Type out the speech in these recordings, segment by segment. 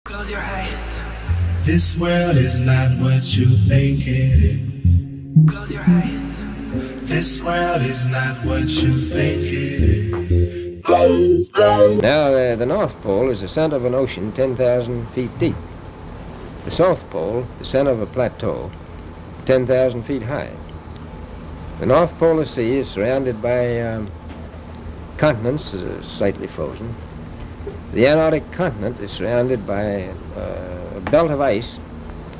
Close your eyes. This world is not what you think it is. Close your eyes. This world is not what you think it is. Now, the North Pole is the center of an ocean 10,000 feet deep. The South Pole, the center of a plateau 10,000 feet high. The North Polar Sea is surrounded by continents slightly frozen. The Antarctic continent is surrounded by a belt of ice,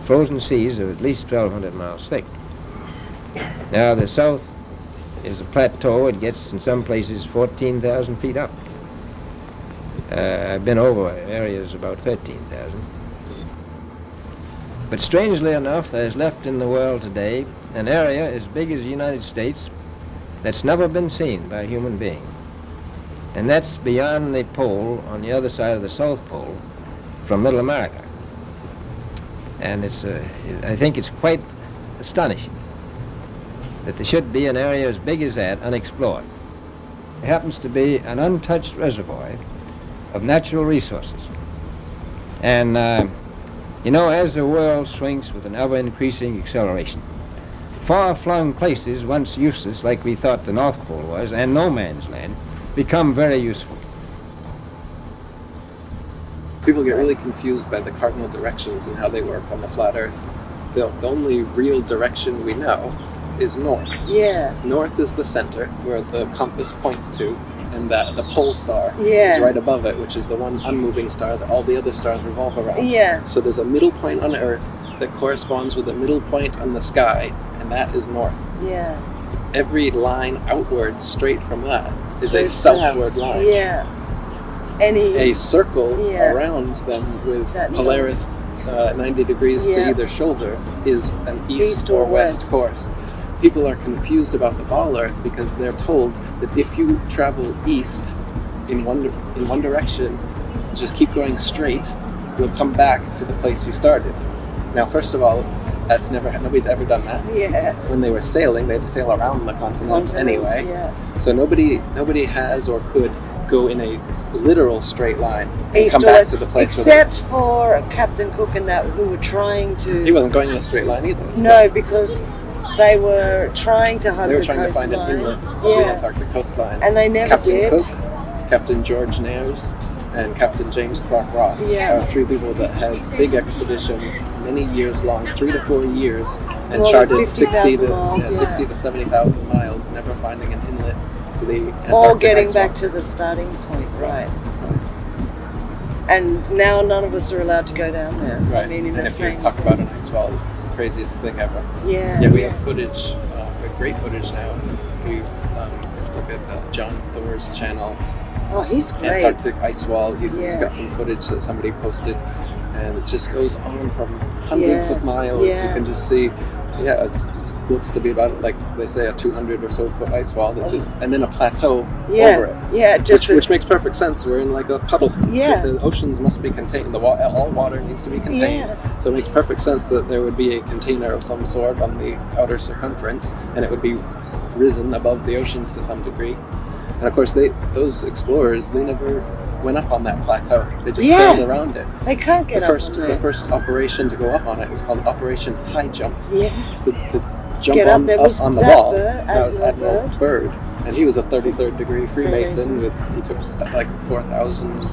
frozen seas of at least 1,200 miles thick. Now, the South is a plateau. It gets, in some places, 14,000 feet up. I've been over areas about 13,000. But strangely enough, there's left in the world today an area as big as the United States that's never been seen by a human being. And that's beyond the pole on the other side of the South Pole from Middle America. And I think it's quite astonishing that there should be an area as big as that unexplored. It happens to be an untouched reservoir of natural resources. And you know, as the world swings with an ever-increasing acceleration, far-flung places once useless, like we thought the North Pole was, and no man's land, become very useful. People get really confused by the cardinal directions and how they work on the flat Earth. The only real direction we know is north. Yeah. North is the center, where the compass points to, and that the pole star Yeah. is right above it, which is the one unmoving star that all the other stars revolve around. Yeah. So there's a middle point on Earth that corresponds with a middle point on the sky, and that is north. Yeah. Every line outward straight from that is So a southward line. Yeah. A circle Yeah. around them with That Polaris 90 degrees Yeah. to either shoulder is an east or or west west. course. People are confused about the ball Earth because they're told that if you travel east in one direction, just keep going straight, you'll come back to the place you started. Now, first of all, nobody's ever done that. Yeah. When they were sailing, they had to sail around the continents anyway. Yeah. So nobody has or could go in a literal straight line and East come or back west, to the place. except for Captain Cook and that, who were trying to. He wasn't going in a straight line either. No, because they were trying to hug They were the trying to find an coastline. inlet of the Yeah. Antarctic coastline. And they never Captain did. Cook, Captain George Nares, and Captain James Clark Ross Yeah. are three people that had big expeditions, many years long, 3 to 4 years, and More than charted 60 50,000 miles, yeah. 60 to 70,000 miles, never finding an inlet to the Antarctic Or getting ice back wall. to the starting point, right. And now none of us are allowed to go down there. Right. I mean, in and the if you same talk about an sense. ice wall, it's the craziest thing ever. Yeah. Yeah, we have footage, great footage now. We look at John Thor's channel, Oh, he's great. Antarctic ice wall. He's Yeah. got some footage that somebody posted, and it just goes on from hundreds Yeah. of miles. Yeah. You can just see, it looks to be about, like they say, a 200 or so foot ice wall that just, and then a plateau Yeah. over it. Yeah, just Which makes perfect sense. We're in like a puddle. Yeah. The oceans must be contained. All water needs to be contained. Yeah. So it makes perfect sense that there would be a container of some sort on the outer circumference, and it would be risen above the oceans to some degree. And of course, those explorers, they never went up on that plateau. They just Yeah. sailed around it. they can't get The up first, on the there. first operation to go up on it was called Operation High Jump. Yeah. To jump Get up, on there up was on the that wall. bird, That was Admiral Admiral Byrd, and he was a 33rd degree Freemason. Freemason. He took like 4,000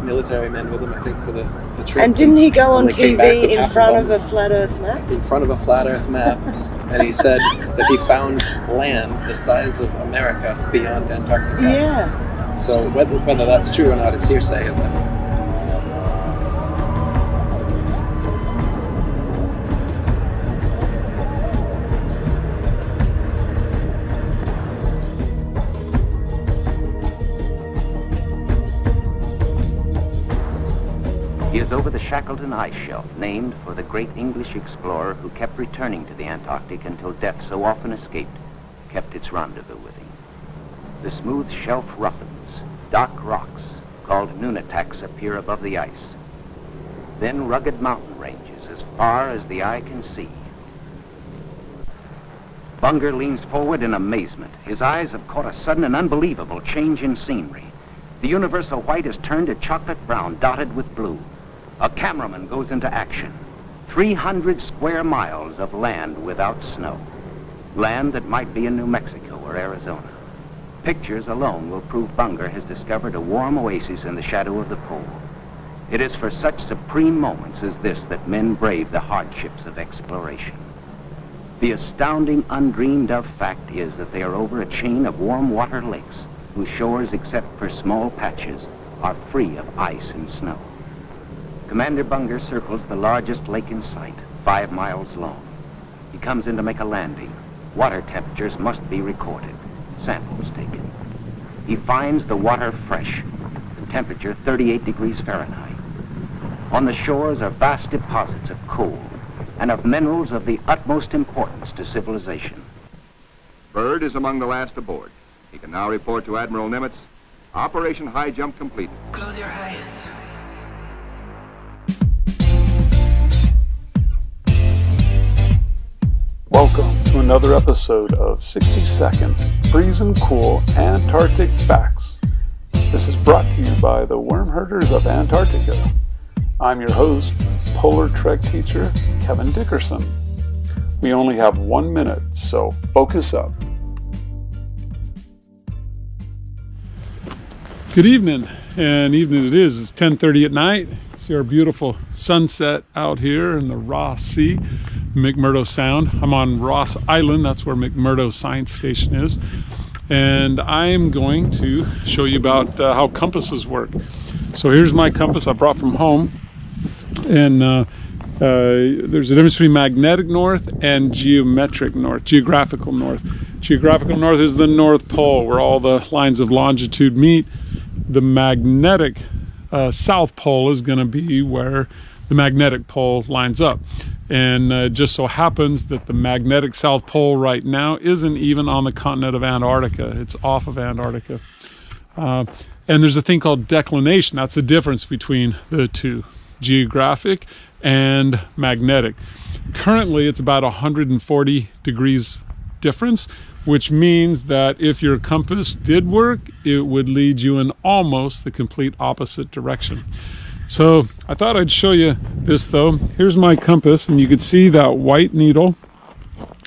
military men with him, I think, for the trip. And didn't he go on when they came back TV with in half front them of a flat Earth map? in front of a flat Earth map, and he said that he found land the size of America beyond Antarctica. Yeah. So whether that's true or not, it's hearsay. He is over the Shackleton ice shelf, named for the great English explorer who kept returning to the Antarctic until death, so often escaped, kept its rendezvous with him. The smooth shelf roughens. Dark rocks, called nunataks, appear above the ice. Then rugged mountain ranges as far as the eye can see. Bunger leans forward in amazement. His eyes have caught a sudden and unbelievable change in scenery. The universal white has turned to chocolate brown, dotted with blue. A cameraman goes into action. 300 square miles of land without snow. Land that might be in New Mexico or Arizona. Pictures alone will prove Bunger has discovered a warm oasis in the shadow of the pole. It is for such supreme moments as this that men brave the hardships of exploration. The astounding, undreamed of fact is that they are over a chain of warm water lakes whose shores, except for small patches, are free of ice and snow. Commander Bunger circles the largest lake in sight, 5 miles long. He comes in to make a landing. Water temperatures must be recorded. Samples taken. He finds the water fresh, the temperature 38 degrees Fahrenheit. On the shores are vast deposits of coal and of minerals of the utmost importance to civilization. Byrd is among the last aboard. He can now report to Admiral Nimitz, Operation High Jump completed. Close your eyes. Welcome to another episode of 60-second Freezing Cool Antarctic Facts. This is brought to you by the Worm Herders of Antarctica. I'm your host, Polar Trek teacher Kevin Dickerson. We only have 1 minute, so focus up. Good evening, and evening it is. It's 10:30 at night. See our beautiful sunset out here in the Ross Sea, McMurdo Sound. I'm on Ross Island. That's where McMurdo Science Station is. And I'm going to show you about how compasses work. So here's my compass I brought from home. And there's a difference between magnetic north and geographical north. Geographical north is the North Pole, where all the lines of longitude meet. The magnetic South Pole is going to be where the magnetic pole lines up. And it just so happens that the magnetic South Pole right now isn't even on the continent of Antarctica. It's off of Antarctica. And there's a thing called declination. That's the difference between the two, geographic and magnetic. Currently, it's about 140 degrees difference, which means that if your compass did work, it would lead you in almost the complete opposite direction. So I thought I'd show you this though. Here's my compass, and you can see that white needle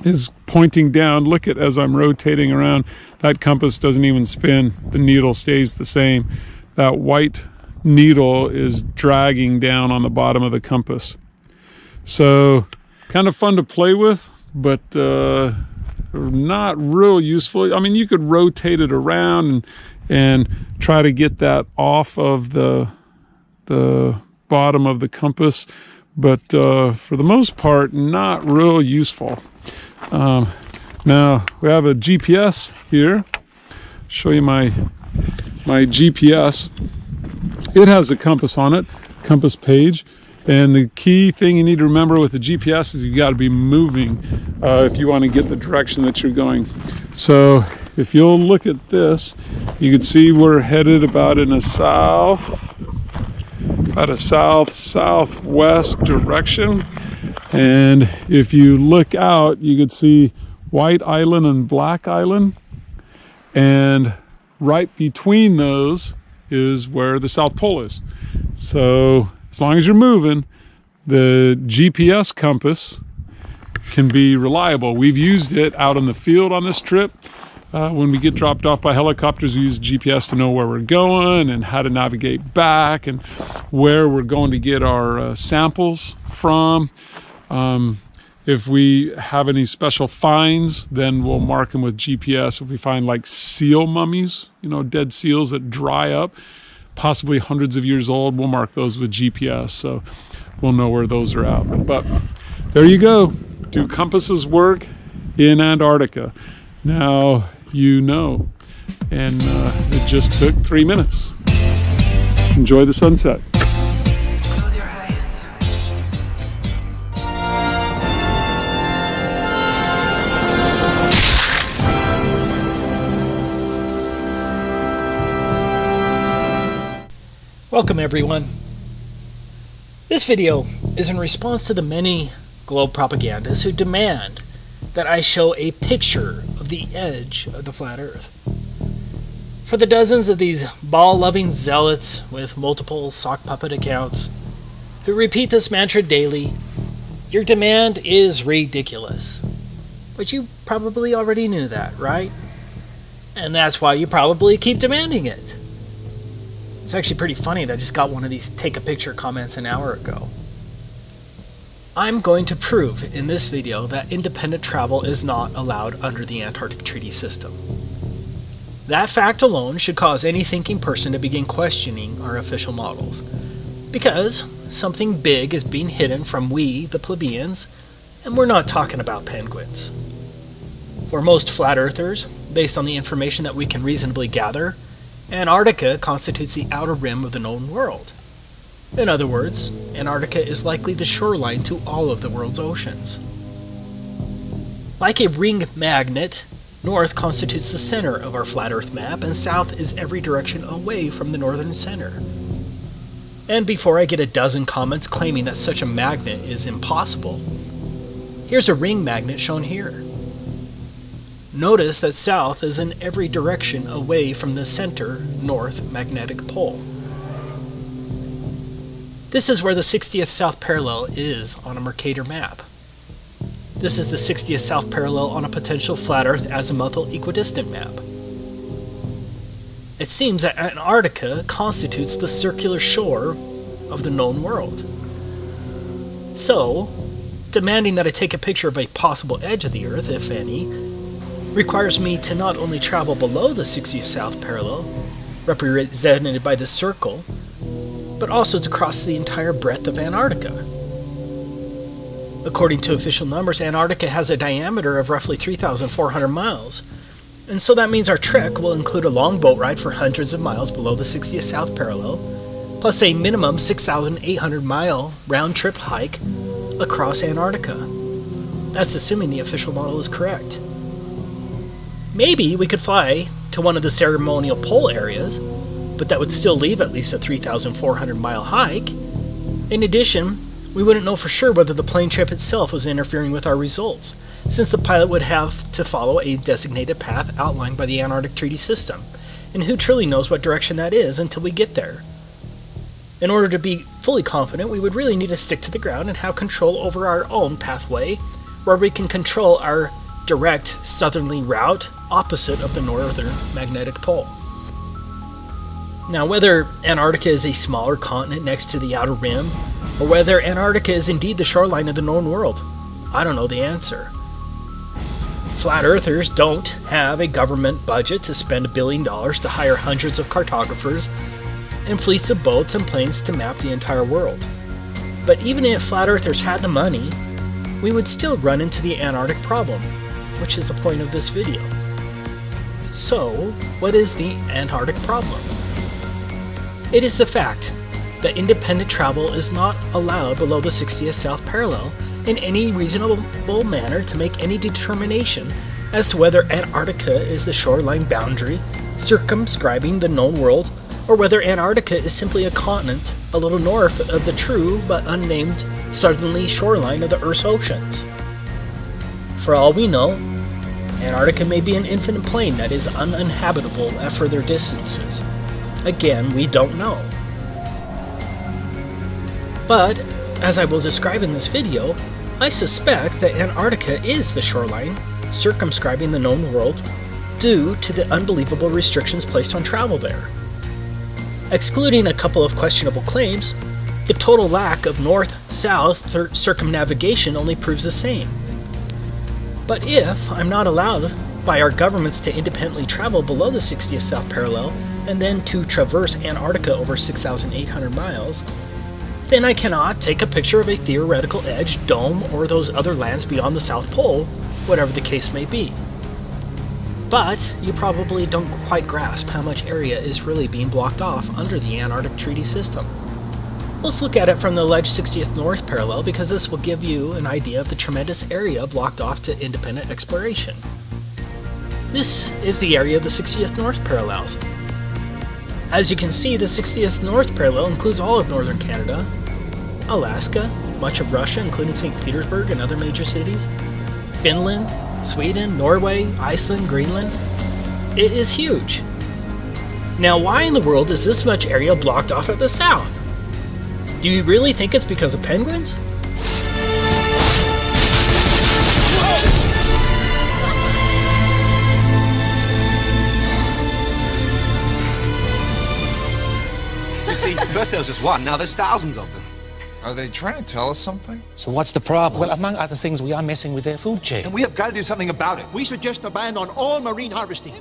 is pointing down. Look at as I'm rotating around, that compass doesn't even spin. The needle stays the same. That white needle is dragging down on the bottom of the compass. So kind of fun to play with, but not real useful. I mean, you could rotate it around and try to get that off of the bottom of the compass, but for the most part, not real useful. Now we have a GPS here. Show you my GPS. It has a compass on it, compass page. And the key thing you need to remember with the GPS is you got to be moving if you want to get the direction that you're going. So if you'll look at this, you can see we're headed about a southwest direction. And if you look out, you can see White Island and Black Island. And right between those is where the South Pole is. So as long as you're moving, the GPS compass can be reliable. We've used it out in the field on this trip. When we get dropped off by helicopters, we use GPS to know where we're going and how to navigate back and where we're going to get our samples from. If we have any special finds, then we'll mark them with GPS. If we find like seal mummies, dead seals that dry up, possibly hundreds of years old, we'll mark those with GPS, so we'll know where those are at. But there you go. Do compasses work in Antarctica? Now you know. And it just took 3 minutes. Enjoy the sunset. Close your eyes. Welcome everyone. This video is in response to the many globe propagandists who demand that I show a picture of the edge of the flat earth. For the dozens of these ball-loving zealots with multiple sock puppet accounts who repeat this mantra daily, your demand is ridiculous. But you probably already knew that, right? And that's why you probably keep demanding it. It's actually pretty funny that I just got one of these take a picture comments an hour ago. I'm going to prove in this video that independent travel is not allowed under the Antarctic Treaty System. That fact alone should cause any thinking person to begin questioning our official models. Because something big is being hidden from we, the plebeians, and we're not talking about penguins. For most flat earthers, based on the information that we can reasonably gather, Antarctica constitutes the outer rim of the known world. In other words, Antarctica is likely the shoreline to all of the world's oceans. Like a ring magnet, north constitutes the center of our flat Earth map, and south is every direction away from the northern center. And before I get a dozen comments claiming that such a magnet is impossible, here's a ring magnet shown here. Notice that south is in every direction away from the center north magnetic pole. This is where the 60th south parallel is on a Mercator map. This is the 60th south parallel on a potential flat Earth azimuthal equidistant map. It seems that Antarctica constitutes the circular shore of the known world. So, demanding that I take a picture of a possible edge of the Earth, if any, requires me to not only travel below the 60th south parallel, represented by this circle, but also to cross the entire breadth of Antarctica. According to official numbers, Antarctica has a diameter of roughly 3,400 miles, and so that means our trek will include a long boat ride for hundreds of miles below the 60th south parallel, plus a minimum 6,800 mile round-trip hike across Antarctica. That's assuming the official model is correct. Maybe we could fly to one of the ceremonial pole areas, but that would still leave at least a 3,400 mile hike. In addition, we wouldn't know for sure whether the plane trip itself was interfering with our results, since the pilot would have to follow a designated path outlined by the Antarctic Treaty System, and who truly knows what direction that is until we get there. In order to be fully confident, we would really need to stick to the ground and have control over our own pathway, where we can control our direct southerly route opposite of the northern magnetic pole. Now, whether Antarctica is a smaller continent next to the outer rim, or whether Antarctica is indeed the shoreline of the known world, I don't know the answer. Flat earthers don't have a government budget to spend $1 billion to hire hundreds of cartographers and fleets of boats and planes to map the entire world. But even if flat earthers had the money, we would still run into the Antarctic problem, which is the point of this video. So, what is the Antarctic problem? It is the fact that independent travel is not allowed below the 60th south parallel in any reasonable manner to make any determination as to whether Antarctica is the shoreline boundary circumscribing the known world, or whether Antarctica is simply a continent a little north of the true but unnamed southerly shoreline of the Earth's oceans. For all we know, Antarctica may be an infinite plain that is uninhabitable at further distances. Again, we don't know. But, as I will describe in this video, I suspect that Antarctica is the shoreline circumscribing the known world due to the unbelievable restrictions placed on travel there. Excluding a couple of questionable claims, the total lack of north-south circumnavigation only proves the same. But if I'm not allowed by our governments to independently travel below the 60th south parallel and then to traverse Antarctica over 6,800 miles, then I cannot take a picture of a theoretical edge, dome, or those other lands beyond the South Pole, whatever the case may be. But you probably don't quite grasp how much area is really being blocked off under the Antarctic Treaty System. Let's look at it from the alleged 60th north parallel, because this will give you an idea of the tremendous area blocked off to independent exploration. This is the area of the 60th north parallels. As you can see, the 60th north parallel includes all of northern Canada, Alaska, much of Russia, including St. Petersburg and other major cities, Finland, Sweden, Norway, Iceland, Greenland. It is huge. Now, why in the world is this much area blocked off at the south? Do you really think it's because of penguins? You see, first there was just one, now there's thousands of them. Are they trying to tell us something? So what's the problem? Well, among other things, we are messing with their food chain. And we have got to do something about it. We suggest a ban on all marine harvesting.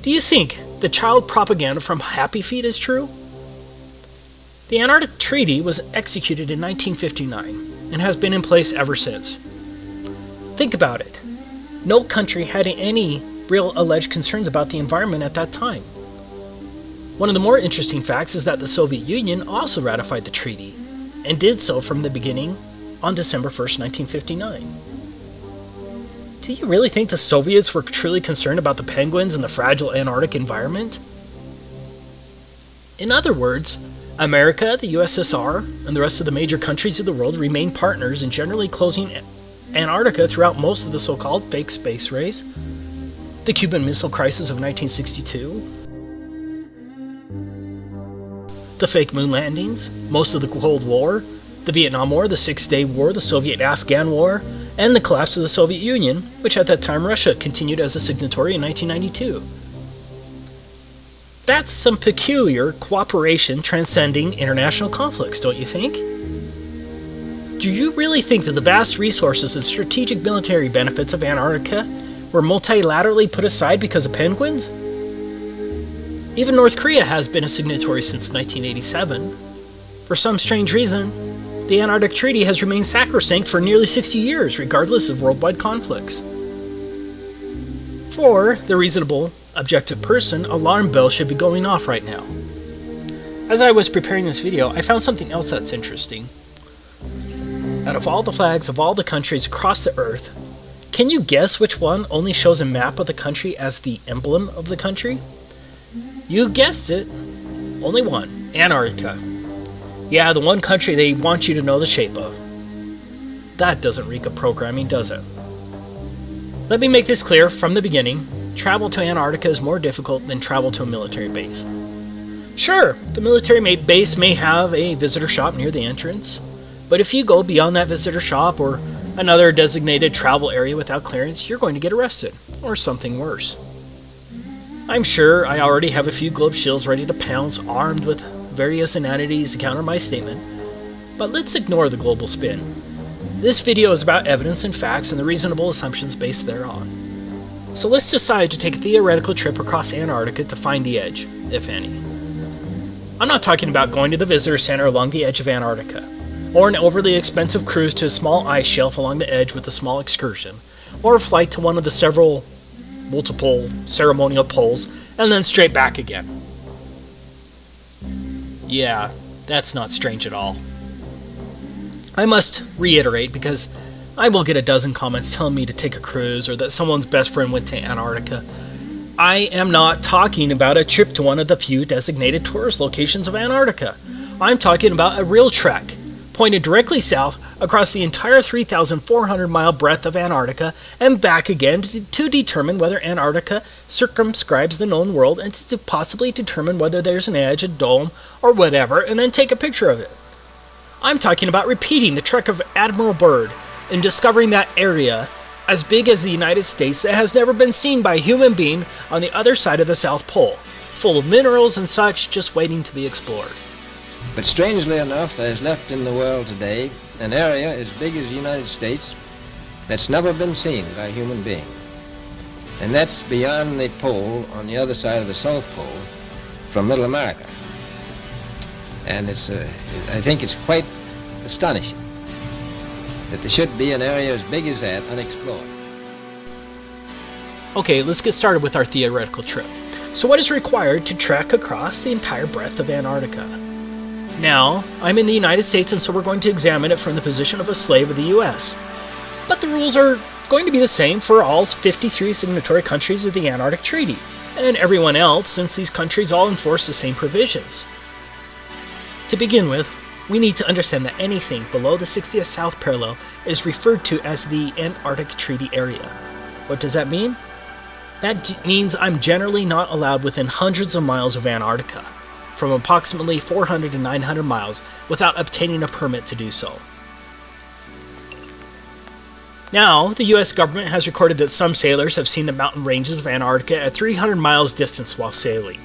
Do you think the child propaganda from Happy Feet is true? The Antarctic Treaty was executed in 1959 and has been in place ever since. Think about it. No country had any real alleged concerns about the environment at that time. One of the more interesting facts is that the Soviet Union also ratified the treaty, and did so from the beginning on December 1st, 1959. Do you really think the Soviets were truly concerned about the penguins and the fragile Antarctic environment? In other words, America, the USSR, and the rest of the major countries of the world remained partners in generally closing Antarctica throughout most of the so-called fake space race, the Cuban Missile Crisis of 1962, the fake moon landings, most of the Cold War, the Vietnam War, the Six-Day War, the Soviet-Afghan War, and the collapse of the Soviet Union, which at that time Russia continued as a signatory in 1992. That's some peculiar cooperation transcending international conflicts, don't you think? Do you really think that the vast resources and strategic military benefits of Antarctica were multilaterally put aside because of penguins? Even North Korea has been a signatory since 1987. For some strange reason, the Antarctic Treaty has remained sacrosanct for nearly 60 years, regardless of worldwide conflicts. For the reasonable, objective person, alarm bells should be going off right now. As I was preparing this video, I found something else that's interesting. Out of all the flags of all the countries across the Earth, can you guess which one only shows a map of the country as the emblem of the country? You guessed it. Only one. Antarctica. Yeah, the one country they want you to know the shape of. That doesn't reek of programming, does it? Let me make this clear from the beginning. Travel to Antarctica is more difficult than travel to a military base. Sure, the military base may have a visitor shop near the entrance, but if you go beyond that visitor shop or another designated travel area without clearance, you're going to get arrested, or something worse. I'm sure I already have a few globe shills ready to pounce, armed with various inanities to counter my statement, but let's ignore the global spin. This video is about evidence and facts and the reasonable assumptions based thereon. So let's decide to take a theoretical trip across Antarctica to find the edge, if any. I'm not talking about going to the visitor center along the edge of Antarctica, or an overly expensive cruise to a small ice shelf along the edge with a small excursion, or a flight to one of the multiple ceremonial poles, and then straight back again. Yeah, that's not strange at all. I must reiterate, because I will get a dozen comments telling me to take a cruise or that someone's best friend went to Antarctica. I am not talking about a trip to one of the few designated tourist locations of Antarctica. I'm talking about a real trek, pointed directly south across the entire 3,400-mile breadth of Antarctica and back again to determine whether Antarctica circumscribes the known world and to possibly determine whether there's an edge, a dome, or whatever, and then take a picture of it. I'm talking about repeating the trek of Admiral Byrd and discovering that area as big as the United States that has never been seen by a human being on the other side of the South Pole, full of minerals and such just waiting to be explored. But strangely enough, there's left in the world today an area as big as the United States that's never been seen by a human being. And that's beyond the pole on the other side of the South Pole from Middle America. And I think it's quite astonishing that there should be an area as big as that unexplored. Okay, let's get started with our theoretical trip. So what is required to trek across the entire breadth of Antarctica? Now, I'm in the United States, and so we're going to examine it from the position of a slave of the U.S. But the rules are going to be the same for all 53 signatory countries of the Antarctic Treaty, and everyone else, since these countries all enforce the same provisions. To begin with, we need to understand that anything below the 60th south parallel is referred to as the Antarctic Treaty Area. What does that mean? That means I'm generally not allowed within hundreds of miles of Antarctica. from approximately 400 to 900 miles without obtaining a permit to do so. Now, the US government has recorded that some sailors have seen the mountain ranges of Antarctica at 300 miles distance while sailing.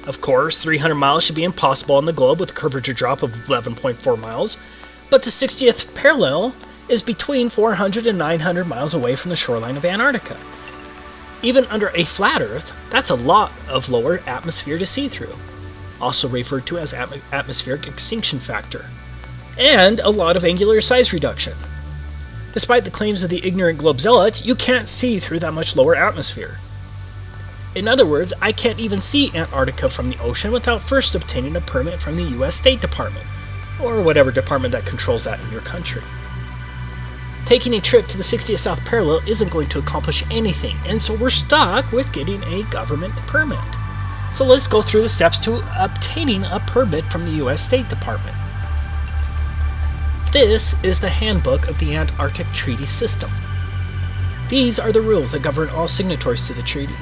Of course, 300 miles should be impossible on the globe with a curvature drop of 11.4 miles, but the 60th parallel is between 400 and 900 miles away from the shoreline of Antarctica. Even under a flat Earth, that's a lot of lower atmosphere to see through, also referred to as atmospheric extinction factor, and a lot of angular size reduction. Despite the claims of the ignorant globe zealots, you can't see through that much lower atmosphere. In other words, I can't even see Antarctica from the ocean without first obtaining a permit from the US State Department, or whatever department that controls that in your country. Taking a trip to the 60th South Parallel isn't going to accomplish anything, and so we're stuck with getting a government permit. So let's go through the steps to obtaining a permit from the US State Department. This is the handbook of the Antarctic Treaty System. These are the rules that govern all signatories to the treaty.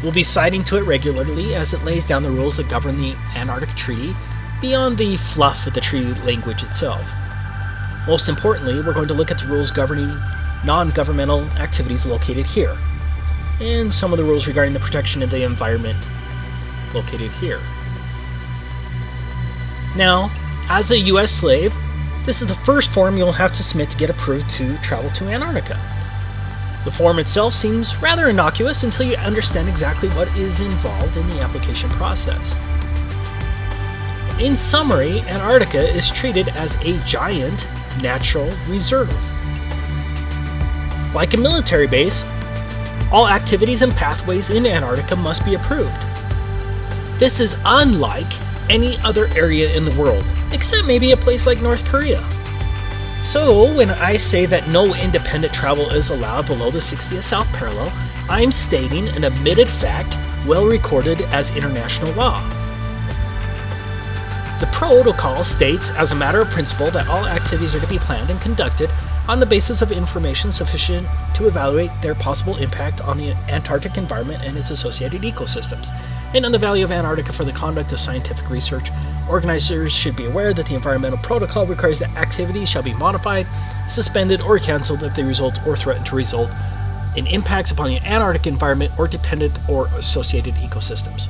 We'll be citing to it regularly as it lays down the rules that govern the Antarctic Treaty beyond the fluff of the treaty language itself. Most importantly, we're going to look at the rules governing non-governmental activities located here, and some of the rules regarding the protection of the environment located here. Now, as a US slave, this is the first form you'll have to submit to get approved to travel to Antarctica. The form itself seems rather innocuous until you understand exactly what is involved in the application process. In summary, Antarctica is treated as a giant natural reserve. Like a military base, all activities and pathways in Antarctica must be approved. This is unlike any other area in the world, except maybe a place like North Korea. So, when I say that no independent travel is allowed below the 60th South Parallel, I'm stating an admitted fact well recorded as international law. The protocol states as a matter of principle that all activities are to be planned and conducted on the basis of information sufficient to evaluate their possible impact on the Antarctic environment and its associated ecosystems, and on the value of Antarctica for the conduct of scientific research. Organizers should be aware that the environmental protocol requires that activities shall be modified, suspended, or cancelled if they result or threaten to result in impacts upon the Antarctic environment or dependent or associated ecosystems.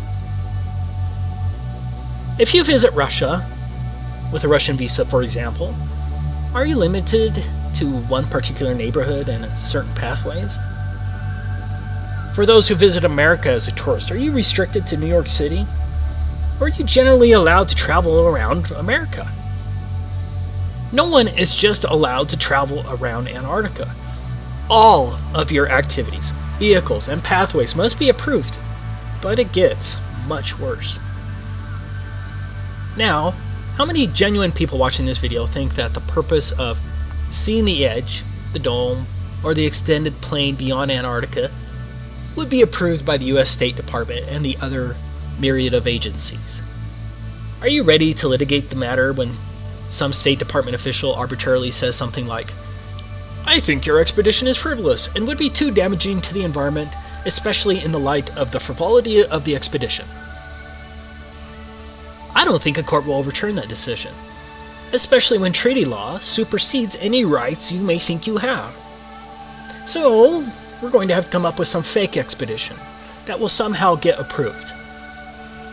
If you visit Russia, with a Russian visa for example, are you limited to one particular neighborhood and certain pathways? For those who visit America as a tourist, are you restricted to New York City? Or are you generally allowed to travel around America? No one is just allowed to travel around Antarctica. All of your activities, vehicles, and pathways must be approved, but it gets much worse. Now, how many genuine people watching this video think that the purpose of seeing the edge, the dome, or the extended plain beyond Antarctica would be approved by the US State Department and the other myriad of agencies? Are you ready to litigate the matter when some State Department official arbitrarily says something like, "I think your expedition is frivolous and would be too damaging to the environment, especially in the light of the frivolity of the expedition"? I don't think a court will overturn that decision, especially when treaty law supersedes any rights you may think you have. So, we're going to have to come up with some fake expedition that will somehow get approved.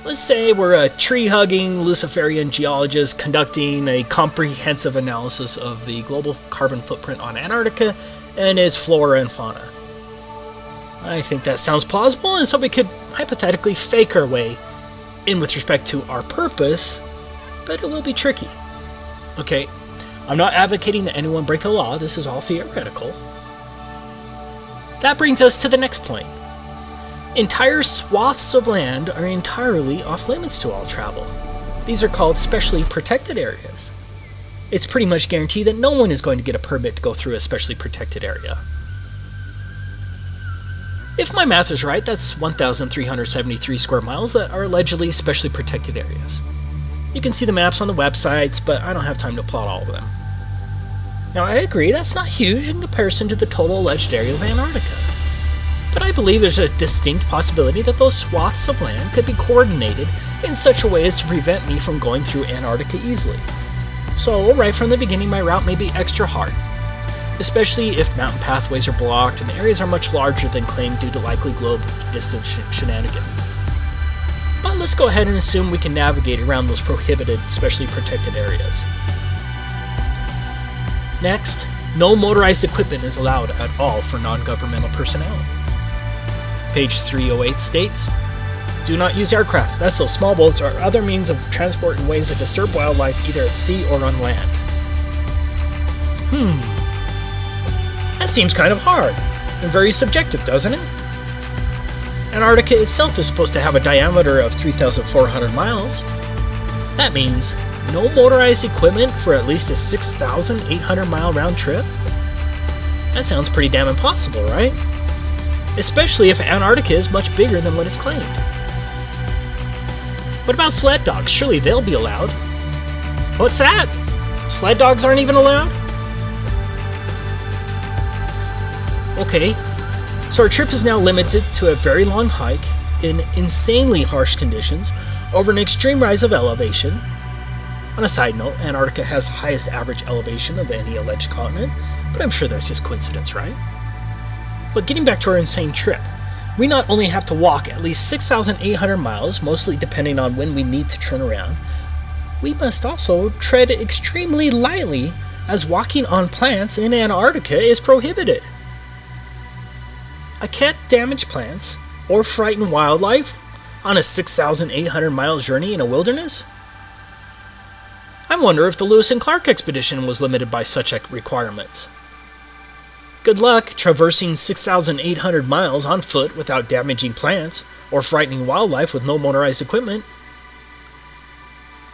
Let's say we're a tree-hugging Luciferian geologist conducting a comprehensive analysis of the global carbon footprint on Antarctica and its flora and fauna. I think that sounds plausible, and so we could hypothetically fake our way in with respect to our purpose, but it will be tricky. Okay, I'm not advocating that anyone break the law, this is all theoretical. That brings us to the next point. Entire swaths of land are entirely off limits to all travel. These are called specially protected areas. It's pretty much guaranteed that no one is going to get a permit to go through a specially protected area. If my math is right, that's 1,373 square miles that are allegedly specially protected areas. You can see the maps on the websites, but I don't have time to plot all of them. Now I agree, that's not huge in comparison to the total alleged area of Antarctica. But I believe there's a distinct possibility that those swaths of land could be coordinated in such a way as to prevent me from going through Antarctica easily. So, right from the beginning, my route may be extra hard, especially if mountain pathways are blocked and the areas are much larger than claimed due to likely globe distance shenanigans. But let's go ahead and assume we can navigate around those prohibited, specially protected areas. Next, no motorized equipment is allowed at all for non-governmental personnel. Page 308 states, do not use aircraft, vessels, small boats, or other means of transport in ways that disturb wildlife either at sea or on land. That seems kind of hard and very subjective, doesn't it? Antarctica itself is supposed to have a diameter of 3,400 miles. That means no motorized equipment for at least a 6,800 mile round trip? That sounds pretty damn impossible, right? Especially if Antarctica is much bigger than what is claimed. What about sled dogs? Surely they'll be allowed. What's that? Sled dogs aren't even allowed? Okay, so our trip is now limited to a very long hike in insanely harsh conditions over an extreme rise of elevation. On a side note, Antarctica has the highest average elevation of any alleged continent, but I'm sure that's just coincidence, right? But getting back to our insane trip, we not only have to walk at least 6,800 miles, mostly depending on when we need to turn around, we must also tread extremely lightly, as walking on plants in Antarctica is prohibited. I can't damage plants or frighten wildlife on a 6,800 mile journey in a wilderness? I wonder if the Lewis and Clark expedition was limited by such requirements. Good luck traversing 6,800 miles on foot without damaging plants or frightening wildlife with no motorized equipment.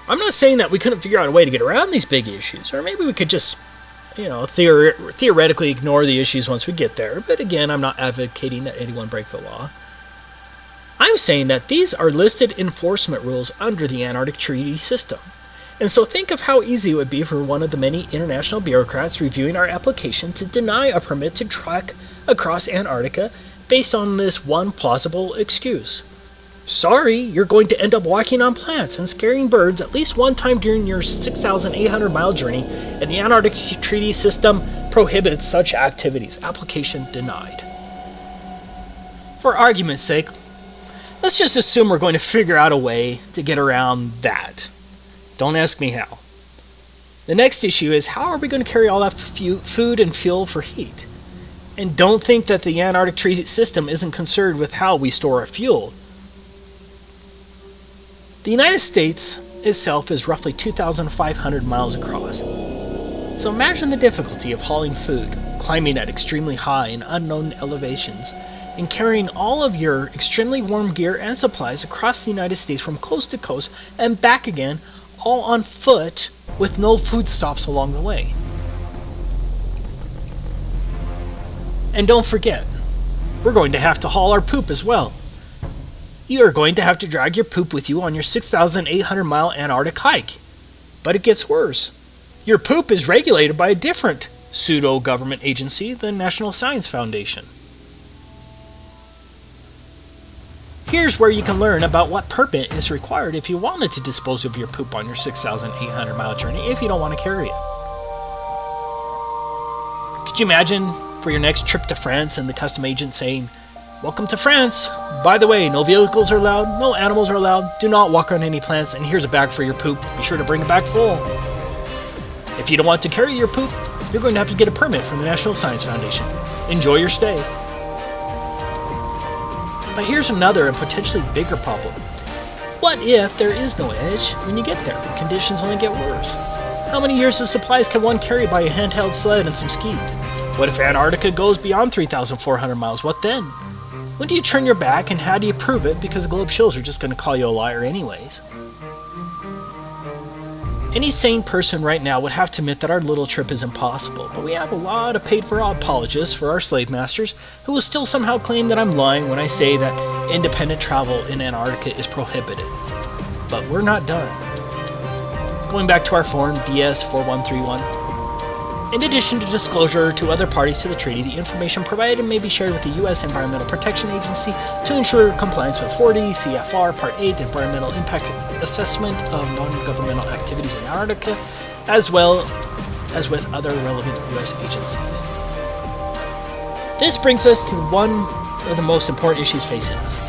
I'm not saying that we couldn't figure out a way to get around these big issues, or maybe we could just, theoretically ignore the issues once we get there, but again, I'm not advocating that anyone break the law. I'm saying that these are listed enforcement rules under the Antarctic Treaty System. And so think of how easy it would be for one of the many international bureaucrats reviewing our application to deny a permit to trek across Antarctica based on this one plausible excuse. Sorry, you're going to end up walking on plants and scaring birds at least one time during your 6,800 mile journey, and the Antarctic Treaty System prohibits such activities. Application denied. For argument's sake, let's just assume we're going to figure out a way to get around that. Don't ask me how. The next issue is, how are we going to carry all that food and fuel for heat? And don't think that the Antarctic Treaty System isn't concerned with how we store our fuel. The United States itself is roughly 2,500 miles across. So imagine the difficulty of hauling food, climbing at extremely high and unknown elevations, and carrying all of your extremely warm gear and supplies across the United States from coast to coast and back again, all on foot with no food stops along the way. And don't forget, we're going to have to haul our poop as well. You are going to have to drag your poop with you on your 6,800 mile Antarctic hike. But it gets worse. Your poop is regulated by a different pseudo-government agency, the National Science Foundation. Here's where you can learn about what permit is required if you wanted to dispose of your poop on your 6,800 mile journey if you don't want to carry it. Could you imagine for your next trip to France and the custom agent saying, "Welcome to France. By the way, no vehicles are allowed, no animals are allowed, do not walk on any plants, and here's a bag for your poop. Be sure to bring it back full." If you don't want to carry your poop, you're going to have to get a permit from the National Science Foundation. Enjoy your stay. But here's another and potentially bigger problem. What if there is no edge when you get there? The conditions only get worse. How many years of supplies can one carry by a handheld sled and some skis? What if Antarctica goes beyond 3,400 miles? What then? When do you turn your back, and how do you prove it? Because the globe shows are just going to call you a liar anyways. Any sane person right now would have to admit that our little trip is impossible, but we have a lot of paid-for apologists for our slave masters who will still somehow claim that I'm lying when I say that independent travel in Antarctica is prohibited. But we're not done. Going back to our form DS4131, In addition to disclosure to other parties to the treaty, the information provided may be shared with the U.S. Environmental Protection Agency to ensure compliance with 40 CFR Part 8 Environmental Impact Assessment of Non-Governmental Activities in Antarctica, as well as with other relevant U.S. agencies. This brings us to one of the most important issues facing us.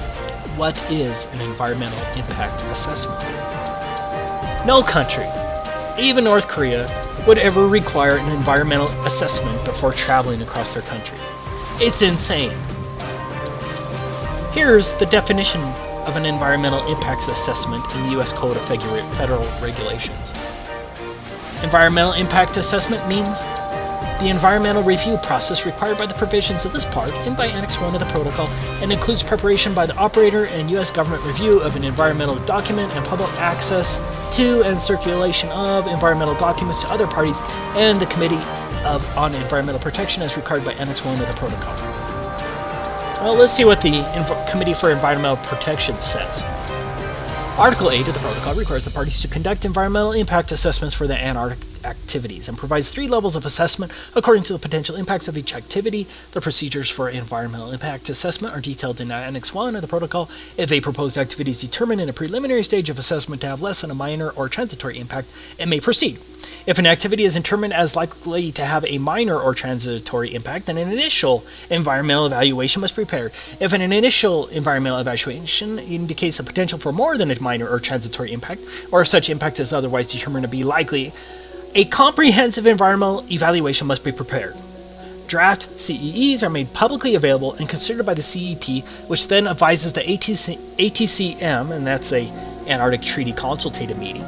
What is an environmental impact assessment? No country, even North Korea, would ever require an environmental assessment before traveling across their country. It's insane. Here's the definition of an environmental impacts assessment in the U.S. Code of Federal Regulations. Environmental impact assessment means the environmental review process required by the provisions of this part and by Annex 1 of the Protocol, and includes preparation by the operator and U.S. government review of an environmental document and public access to and circulation of environmental documents to other parties and the Committee on Environmental Protection as required by Annex 1 of the Protocol. Well, let's see what the Committee for Environmental Protection says. Article 8 of the Protocol requires the parties to conduct environmental impact assessments for the Antarctic activities and provides 3 levels of assessment according to the potential impacts of each activity. The procedures for environmental impact assessment are detailed in Annex 1 of the Protocol. If a proposed activity is determined in a preliminary stage of assessment to have less than a minor or transitory impact, it may proceed. If an activity is determined as likely to have a minor or transitory impact, then an initial environmental evaluation must be prepared. If an initial environmental evaluation indicates the potential for more than a minor or transitory impact, or if such impact is otherwise determined to be likely, a comprehensive environmental evaluation must be prepared. Draft CEEs are made publicly available and considered by the CEP, which then advises the ATCM, and that's a Antarctic Treaty Consultative Meeting.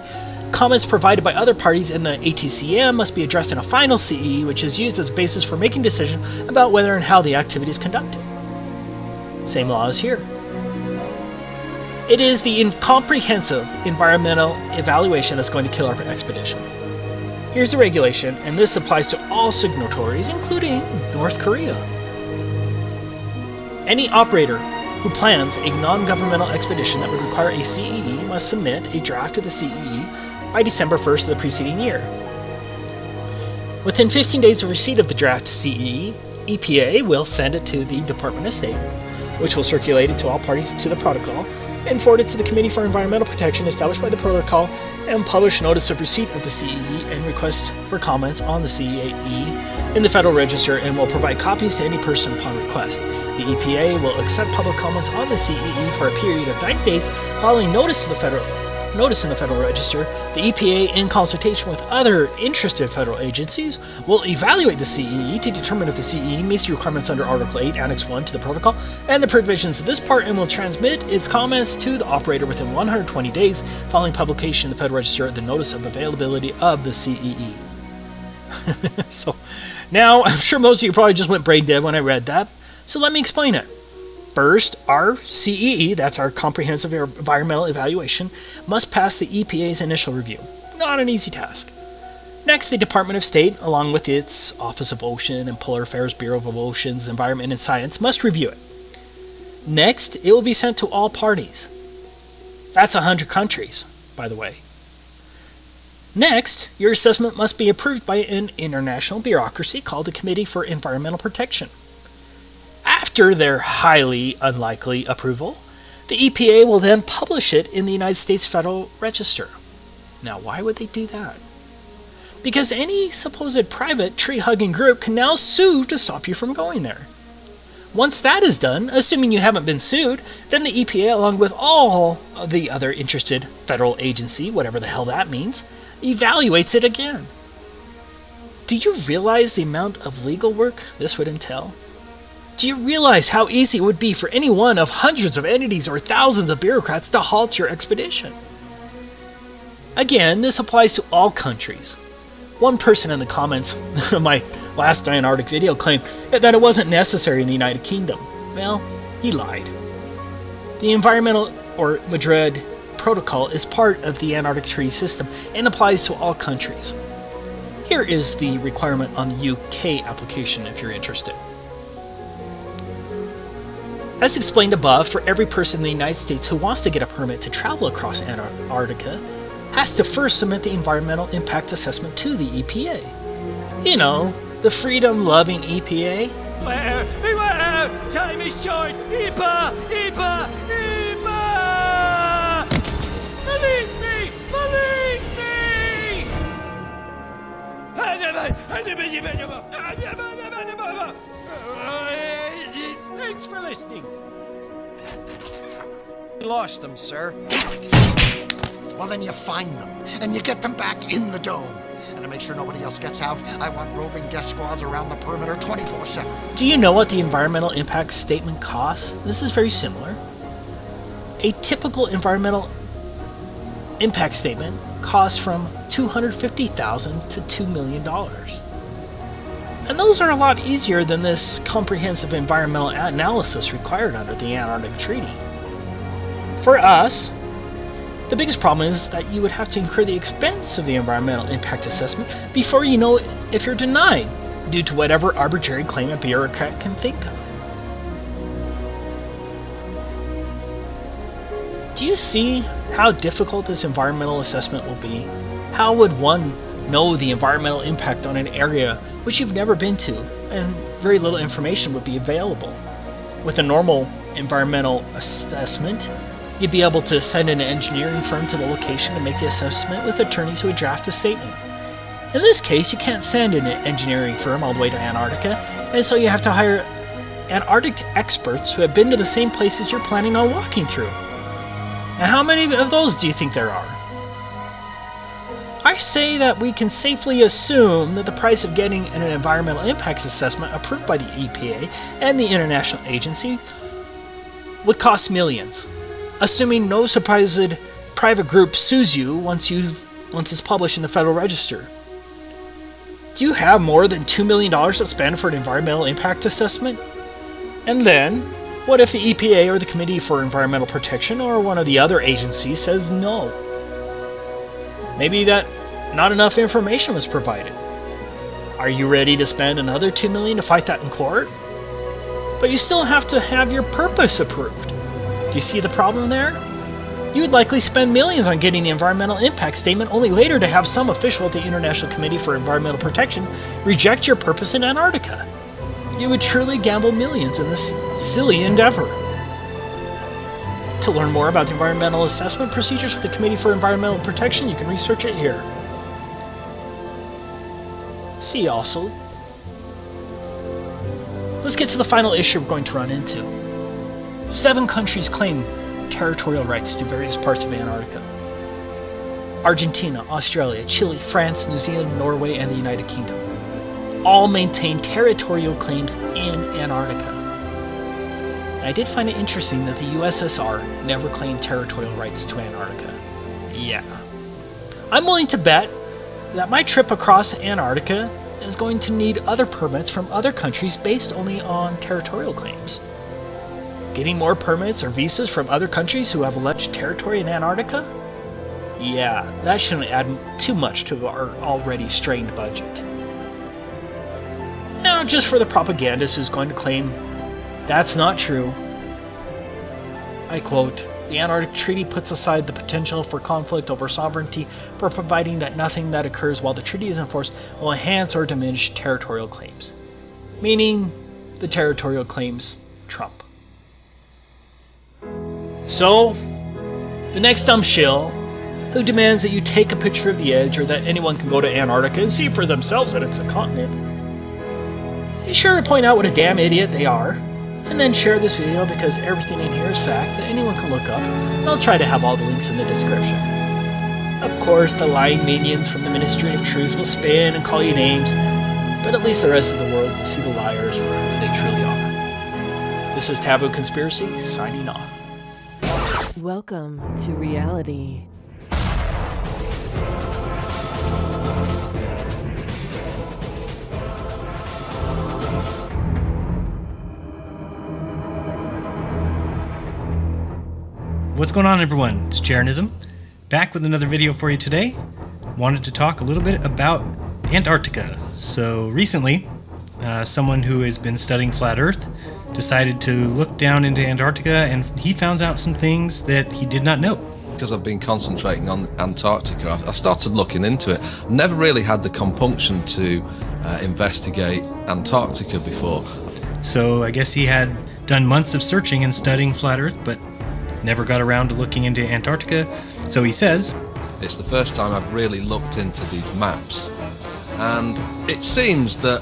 Comments provided by other parties in the ATCM must be addressed in a final CEE, which is used as a basis for making decisions about whether and how the activity is conducted. Same law as here. It is the comprehensive environmental evaluation that's going to kill our expedition. Here's the regulation, and this applies to all signatories, including North Korea. Any operator who plans a non-governmental expedition that would require a CEE must submit a draft of the CEE by December 1st of the preceding year. Within 15 days of receipt of the draft CEE, EPA will send it to the Department of State, which will circulate it to all parties to the Protocol, and forward it to the Committee for Environmental Protection established by the Protocol, and publish notice of receipt of the CEE and request for comments on the CEE in the Federal Register, and will provide copies to any person upon request. The EPA will accept public comments on the CEE for a period of 90 days following notice in the Federal Register. The EPA, in consultation with other interested federal agencies, will evaluate the CEE to determine if the CEE meets the requirements under Article 8, Annex 1 to the Protocol, and the provisions of this part, and will transmit its comments to the operator within 120 days following publication in the Federal Register of the notice of availability of the CEE. So, now, I'm sure most of you probably just went brain dead when I read that, so let me explain it. First, our CEE, that's our Comprehensive Environmental Evaluation, must pass the EPA's initial review. Not an easy task. Next, the Department of State, along with its Office of Ocean and Polar Affairs Bureau of Oceans, Environment and Science, must review it. Next, it will be sent to all parties. That's 100 countries, by the way. Next, your assessment must be approved by an international bureaucracy called the Committee for Environmental Protection. After their highly unlikely approval, the EPA will then publish it in the United States Federal Register. Now, why would they do that? Because any supposed private tree-hugging group can now sue to stop you from going there. Once that is done, assuming you haven't been sued, then the EPA, along with all of the other interested federal agency, whatever the hell that means, evaluates it again. Do you realize the amount of legal work this would entail? Do you realize how easy it would be for any one of hundreds of entities or thousands of bureaucrats to halt your expedition? Again, this applies to all countries. One person in the comments of my last Antarctic video claimed that it wasn't necessary in the United Kingdom. Well, he lied. The Environmental or Madrid Protocol is part of the Antarctic Treaty System and applies to all countries. Here is the requirement on the UK application if you're interested. As explained above, for every person in the United States who wants to get a permit to travel across Antarctica has to first submit the environmental impact assessment to the EPA. You know, the freedom-loving EPA. Beware! Beware! Time is short! EPA! EPA! EPA! Believe me! Believe me! Thanks for listening. We lost them, sir. Well, then you find them, and you get them back in the dome. And to make sure nobody else gets out, I want roving death squads around the perimeter 24/7. Do you know what the environmental impact statement costs? This is very similar. A typical environmental impact statement costs from $250,000 to $2 million. And those are a lot easier than this comprehensive environmental analysis required under the Antarctic Treaty. For us, the biggest problem is that you would have to incur the expense of the environmental impact assessment before you know if you're denied, due to whatever arbitrary claim a bureaucrat can think of. Do you see how difficult this environmental assessment will be? How would one know the environmental impact on an area which you've never been to, and very little information would be available? With a normal environmental assessment, you'd be able to send an engineering firm to the location to make the assessment with attorneys who would draft the statement. In this case, you can't send an engineering firm all the way to Antarctica, and so you have to hire Antarctic experts who have been to the same places you're planning on walking through. And how many of those do you think there are? I say that we can safely assume that the price of getting an environmental impact assessment approved by the EPA and the International Agency would cost millions, assuming no supposed private group sues you once it's published in the Federal Register. Do you have more than $2 million to spend for an environmental impact assessment? And then, what if the EPA or the Committee for Environmental Protection or one of the other agencies says no? Maybe that not enough information was provided. Are you ready to spend another $2 million to fight that in court? But you still have to have your purpose approved. Do you see the problem there? You would likely spend millions on getting the environmental impact statement, only later to have some official at the International Committee for Environmental Protection reject your purpose in Antarctica. You would truly gamble millions in this silly endeavor. To learn more about the environmental assessment procedures with the Committee for Environmental Protection, you can research it here. See also. Let's get to the final issue we're going to run into. 7 countries claim territorial rights to various parts of Antarctica. Argentina, Australia, Chile, France, New Zealand, Norway, and the United Kingdom all maintain territorial claims in Antarctica. I did find it interesting that the USSR never claimed territorial rights to Antarctica. Yeah. I'm willing to bet that my trip across Antarctica is going to need other permits from other countries based only on territorial claims. Getting more permits or visas from other countries who have alleged territory in Antarctica? Yeah, that shouldn't add too much to our already strained budget. Now, just for the propagandist who's going to claim that's not true, I quote, "The Antarctic Treaty puts aside the potential for conflict over sovereignty by providing that nothing that occurs while the treaty is enforced will enhance or diminish territorial claims." Meaning, the territorial claims trump. So, the next dumb shill who demands that you take a picture of the edge or that anyone can go to Antarctica and see for themselves that it's a continent, be sure to point out what a damn idiot they are, and then share this video because everything in here is fact that anyone can look up, and I'll try to have all the links in the description. Of course, the lying minions from the Ministry of Truth will spin and call you names, but at least the rest of the world will see the liars for who they truly are. This is Taboo Conspiracy, signing off. Welcome to reality. What's going on, everyone? It's Jeranism, back with another video for you today. Wanted to talk a little bit about Antarctica. So recently, someone who has been studying flat Earth decided to look down into Antarctica, and he found out some things that he did not know. because I've been concentrating on Antarctica, I started looking into it. Never really had the compunction to investigate Antarctica before. So I guess he had done months of searching and studying flat Earth, but never got around to looking into Antarctica. So he says, it's the first time I've really looked into these maps, and it seems that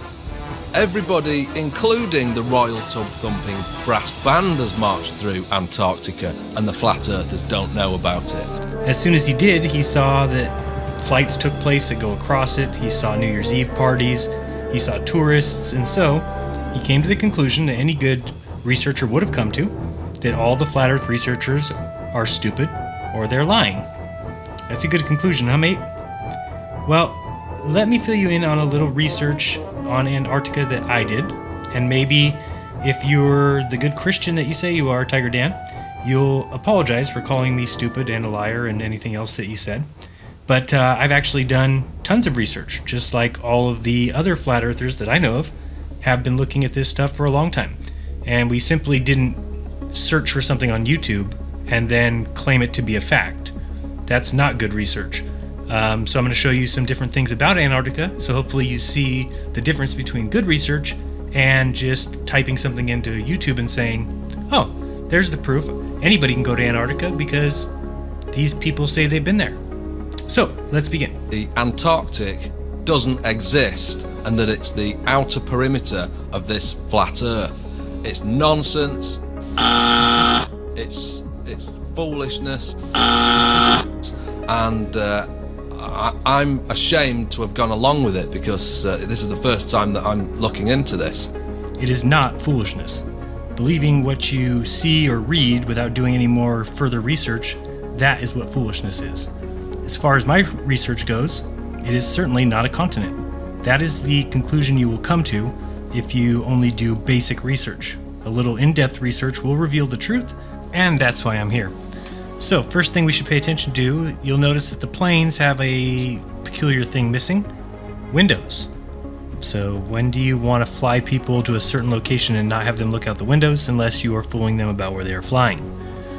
everybody, including the Royal Tub-Thumping Brass Band, has marched through Antarctica, and the flat earthers don't know about it. As soon as he did, he saw that flights took place that go across it. He saw New Year's Eve parties. He saw tourists, and so he came to the conclusion that any good researcher would have come to, that all the flat earth researchers are stupid or they're lying. That's a good conclusion, huh, mate? Well, let me fill you in on a little research on Antarctica that I did, and maybe if you're the good Christian that you say you are, Tiger Dan, you'll apologize for calling me stupid and a liar and anything else that you said. But I've actually done tons of research, just like all of the other flat earthers that I know of have been looking at this stuff for a long time. And we simply didn't search for something on YouTube and then claim it to be a fact. That's not good research. So I'm going to show you some different things about Antarctica, so hopefully you see the difference between good research and just typing something into YouTube and saying, oh, there's the proof. Anybody can go to Antarctica because these people say they've been there. So, let's begin. The Antarctic doesn't exist, and that it's the outer perimeter of this flat Earth. It's nonsense. It's foolishness. And I'm ashamed to have gone along with it, because this is the first time that I'm looking into this. It is not foolishness. Believing what you see or read without doing any more further research, that is what foolishness is. As far as my research goes, it is certainly not a continent. That is the conclusion you will come to if you only do basic research. A little in-depth research will reveal the truth, and that's why I'm here. So, first thing we should pay attention to, you'll notice that the planes have a peculiar thing missing: windows. So, when do you want to fly people to a certain location and not have them look out the windows unless you are fooling them about where they are flying?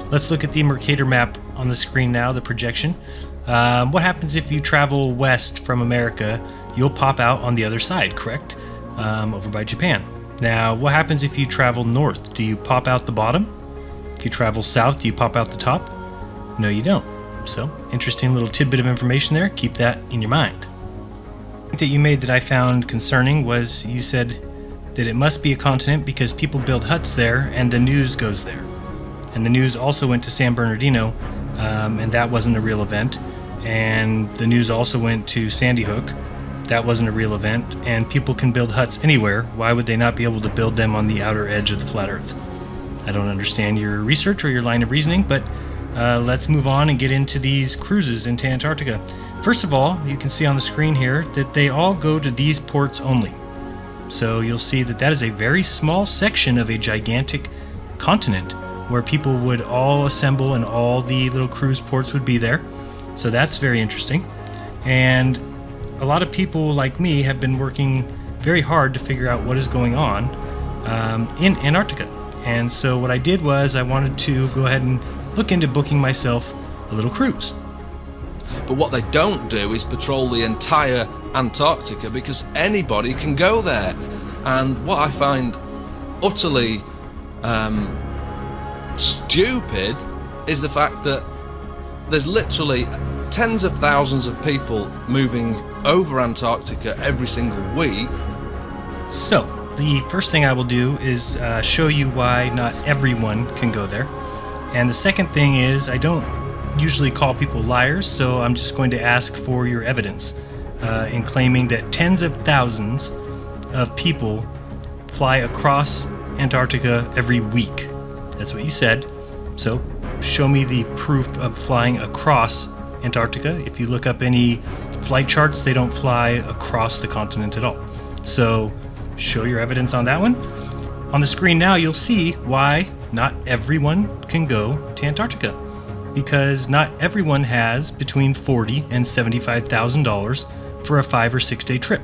Let's look at the Mercator map on the screen now, the projection. What happens if you travel west from America? You'll pop out on the other side, correct? Over by Japan. Now, what happens if you travel north? Do you pop out the bottom? If you travel south, do you pop out the top? No, you don't. So, interesting little tidbit of information there. Keep that in your mind. The point that you made that I found concerning was you said that it must be a continent because people build huts there and the news goes there. And the news also went to San Bernardino, and that wasn't a real event. And the news also went to Sandy Hook. That wasn't a real event. And people can build huts anywhere. Why would they not be able to build them on the outer edge of the flat Earth? I don't understand your research or your line of reasoning, but let's move on and get into these cruises into Antarctica. First of all, you can see on the screen here that they all go to these ports only. So you'll see that that is a very small section of a gigantic continent where people would all assemble and all the little cruise ports would be there. So that's very interesting. And a lot of people like me have been working very hard to figure out what is going on in Antarctica. And so what I did was I wanted to go ahead and look into booking myself a little cruise. But what they don't do is patrol the entire Antarctica, because anybody can go there. And what I find utterly stupid is the fact that there's literally tens of thousands of people moving over Antarctica every single week. So, the first thing I will do is show you why not everyone can go there. And the second thing is, I don't usually call people liars, so I'm just going to ask for your evidence in claiming that tens of thousands of people fly across Antarctica every week. That's what you said. So show me the proof of flying across Antarctica. If you look up any flight charts, they don't fly across the continent at all. So show your evidence on that one. On the screen now, you'll see why not everyone can go to Antarctica. Because not everyone has between $40,000 and $75,000 for a 5 or 6 day trip.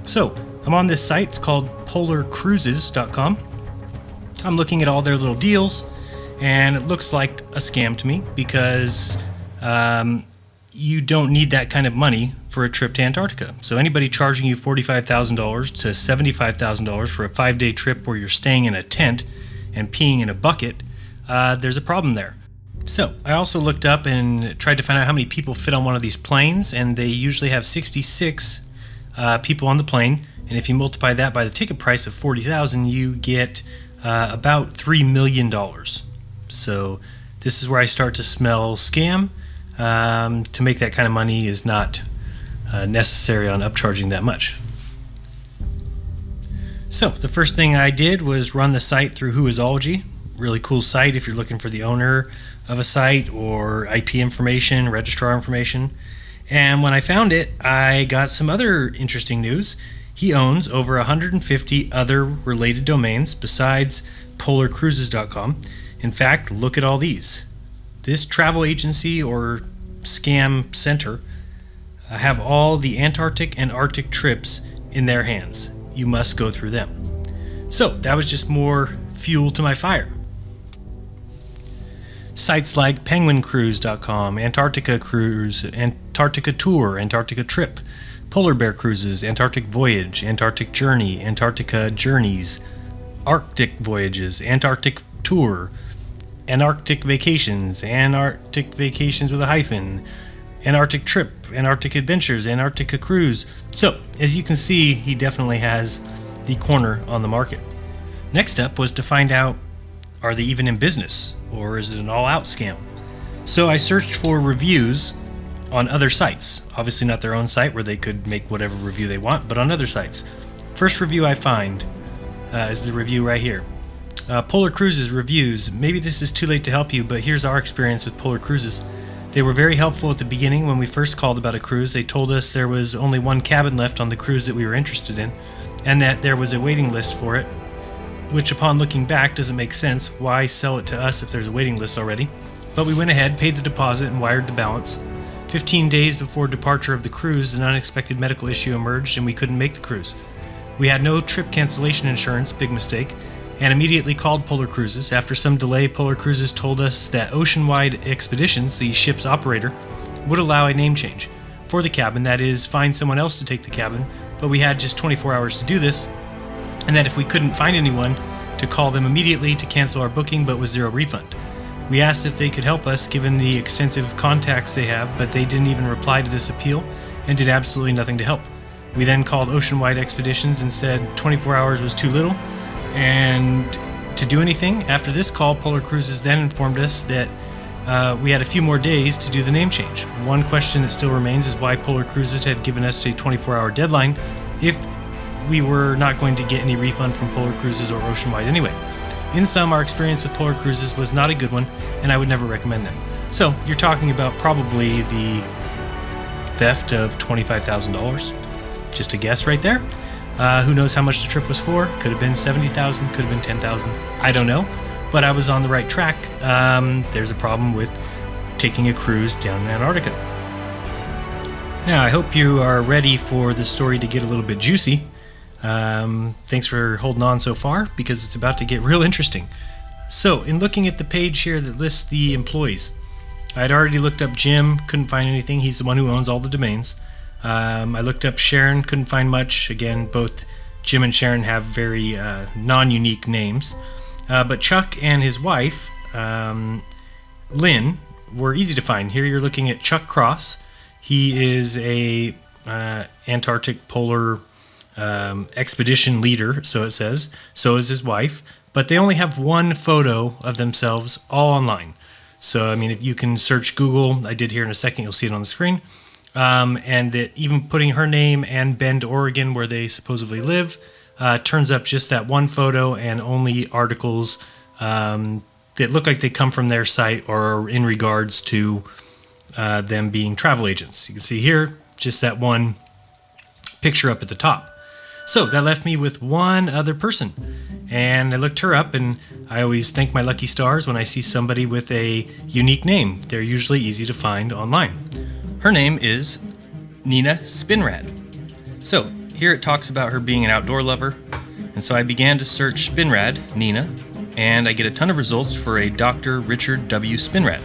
So I'm on this site. It's called polarcruises.com. I'm looking at all their little deals, and it looks like a scam to me because you don't need that kind of money for a trip to Antarctica. So anybody charging you $45,000 to $75,000 for a 5-day trip where you're staying in a tent and peeing in a bucket, there's a problem there. So I also looked up and tried to find out how many people fit on one of these planes, and they usually have 66 people on the plane, and if you multiply that by the ticket price of $40,000, you get about $3 million. So this is where I start to smell scam. To make that kind of money is not necessary on upcharging that much. So the first thing I did was run the site through Whoisology. Really cool site if you're looking for the owner of a site or IP information, registrar information. And when I found it, I got some other interesting news. He owns over 150 other related domains besides polarcruises.com. In fact, look at all these. This travel agency or scam center have all the Antarctic and Arctic trips in their hands. You must go through them. So that was just more fuel to my fire. Sites like penguincruise.com, Antarctica Cruise, Antarctica Tour, Antarctica Trip, Polar Bear Cruises, Antarctic Voyage, Antarctic Journey, Antarctica Journeys, Arctic Voyages, Antarctic Tour, Antarctic Vacations with a hyphen, Antarctic Trip, Antarctic Adventures, Antarctica Cruise. So, as you can see, he definitely has the corner on the market. Next up was to find out, are they even in business, or is it an all-out scam? So I searched for reviews on other sites. Obviously not their own site where they could make whatever review they want, but on other sites. First review I find is the review right here. Polar Cruises reviews. Maybe this is too late to help you, but here's our experience with Polar Cruises. They were very helpful at the beginning when we first called about a cruise. They told us there was only one cabin left on the cruise that we were interested in, and that there was a waiting list for it, which upon looking back doesn't make sense. Why sell it to us if there's a waiting list already? But we went ahead, paid the deposit, and wired the balance. 15 days before departure of the cruise, an unexpected medical issue emerged and we couldn't make the cruise. We had no trip cancellation insurance, big mistake, and immediately called Polar Cruises. After some delay, Polar Cruises told us that Oceanwide Expeditions, the ship's operator, would allow a name change for the cabin, that is, find someone else to take the cabin, but we had just 24 hours to do this, and that if we couldn't find anyone, to call them immediately to cancel our booking but with zero refund. We asked if they could help us given the extensive contacts they have, but they didn't even reply to this appeal and did absolutely nothing to help. We then called Oceanwide Expeditions and said 24 hours was too little and to do anything. After this call, Polar Cruises then informed us that we had a few more days to do the name change. One question that still remains is why Polar Cruises had given us a 24-hour deadline if we were not going to get any refund from Polar Cruises or Oceanwide anyway. In sum, our experience with Polar Cruises was not a good one, and I would never recommend them. So, you're talking about probably the theft of $25,000. Just a guess right there. Who knows how much the trip was for? Could have been $70,000, could have been $10,000. I don't know, but I was on the right track. There's a problem with taking a cruise down in Antarctica. Now, I hope you are ready for the story to get a little bit juicy. Thanks for holding on so far, because it's about to get real interesting. So, in looking at the page here that lists the employees, I'd already looked up Jim, couldn't find anything. He's the one who owns all the domains. I looked up Sharon, couldn't find much. Again, both Jim and Sharon have very non-unique names. But Chuck and his wife, Lynn, were easy to find. Here you're looking at Chuck Cross. He is a Antarctic polar expedition leader, so it says. So is his wife. But they only have one photo of themselves all online. So, I mean, if you can search Google, I did here in a second, you'll see it on the screen. And that even putting her name and Bend, Oregon, where they supposedly live, turns up just that one photo and only articles that look like they come from their site or in regards to them being travel agents. You can see here, just that one picture up at the top. So that left me with one other person, and I looked her up, and I always thank my lucky stars when I see somebody with a unique name. They're usually easy to find online. Her name is Nina Spinrad. So here it talks about her being an outdoor lover, and so I began to search Spinrad, Nina, and I get a ton of results for a Dr. Richard W. Spinrad.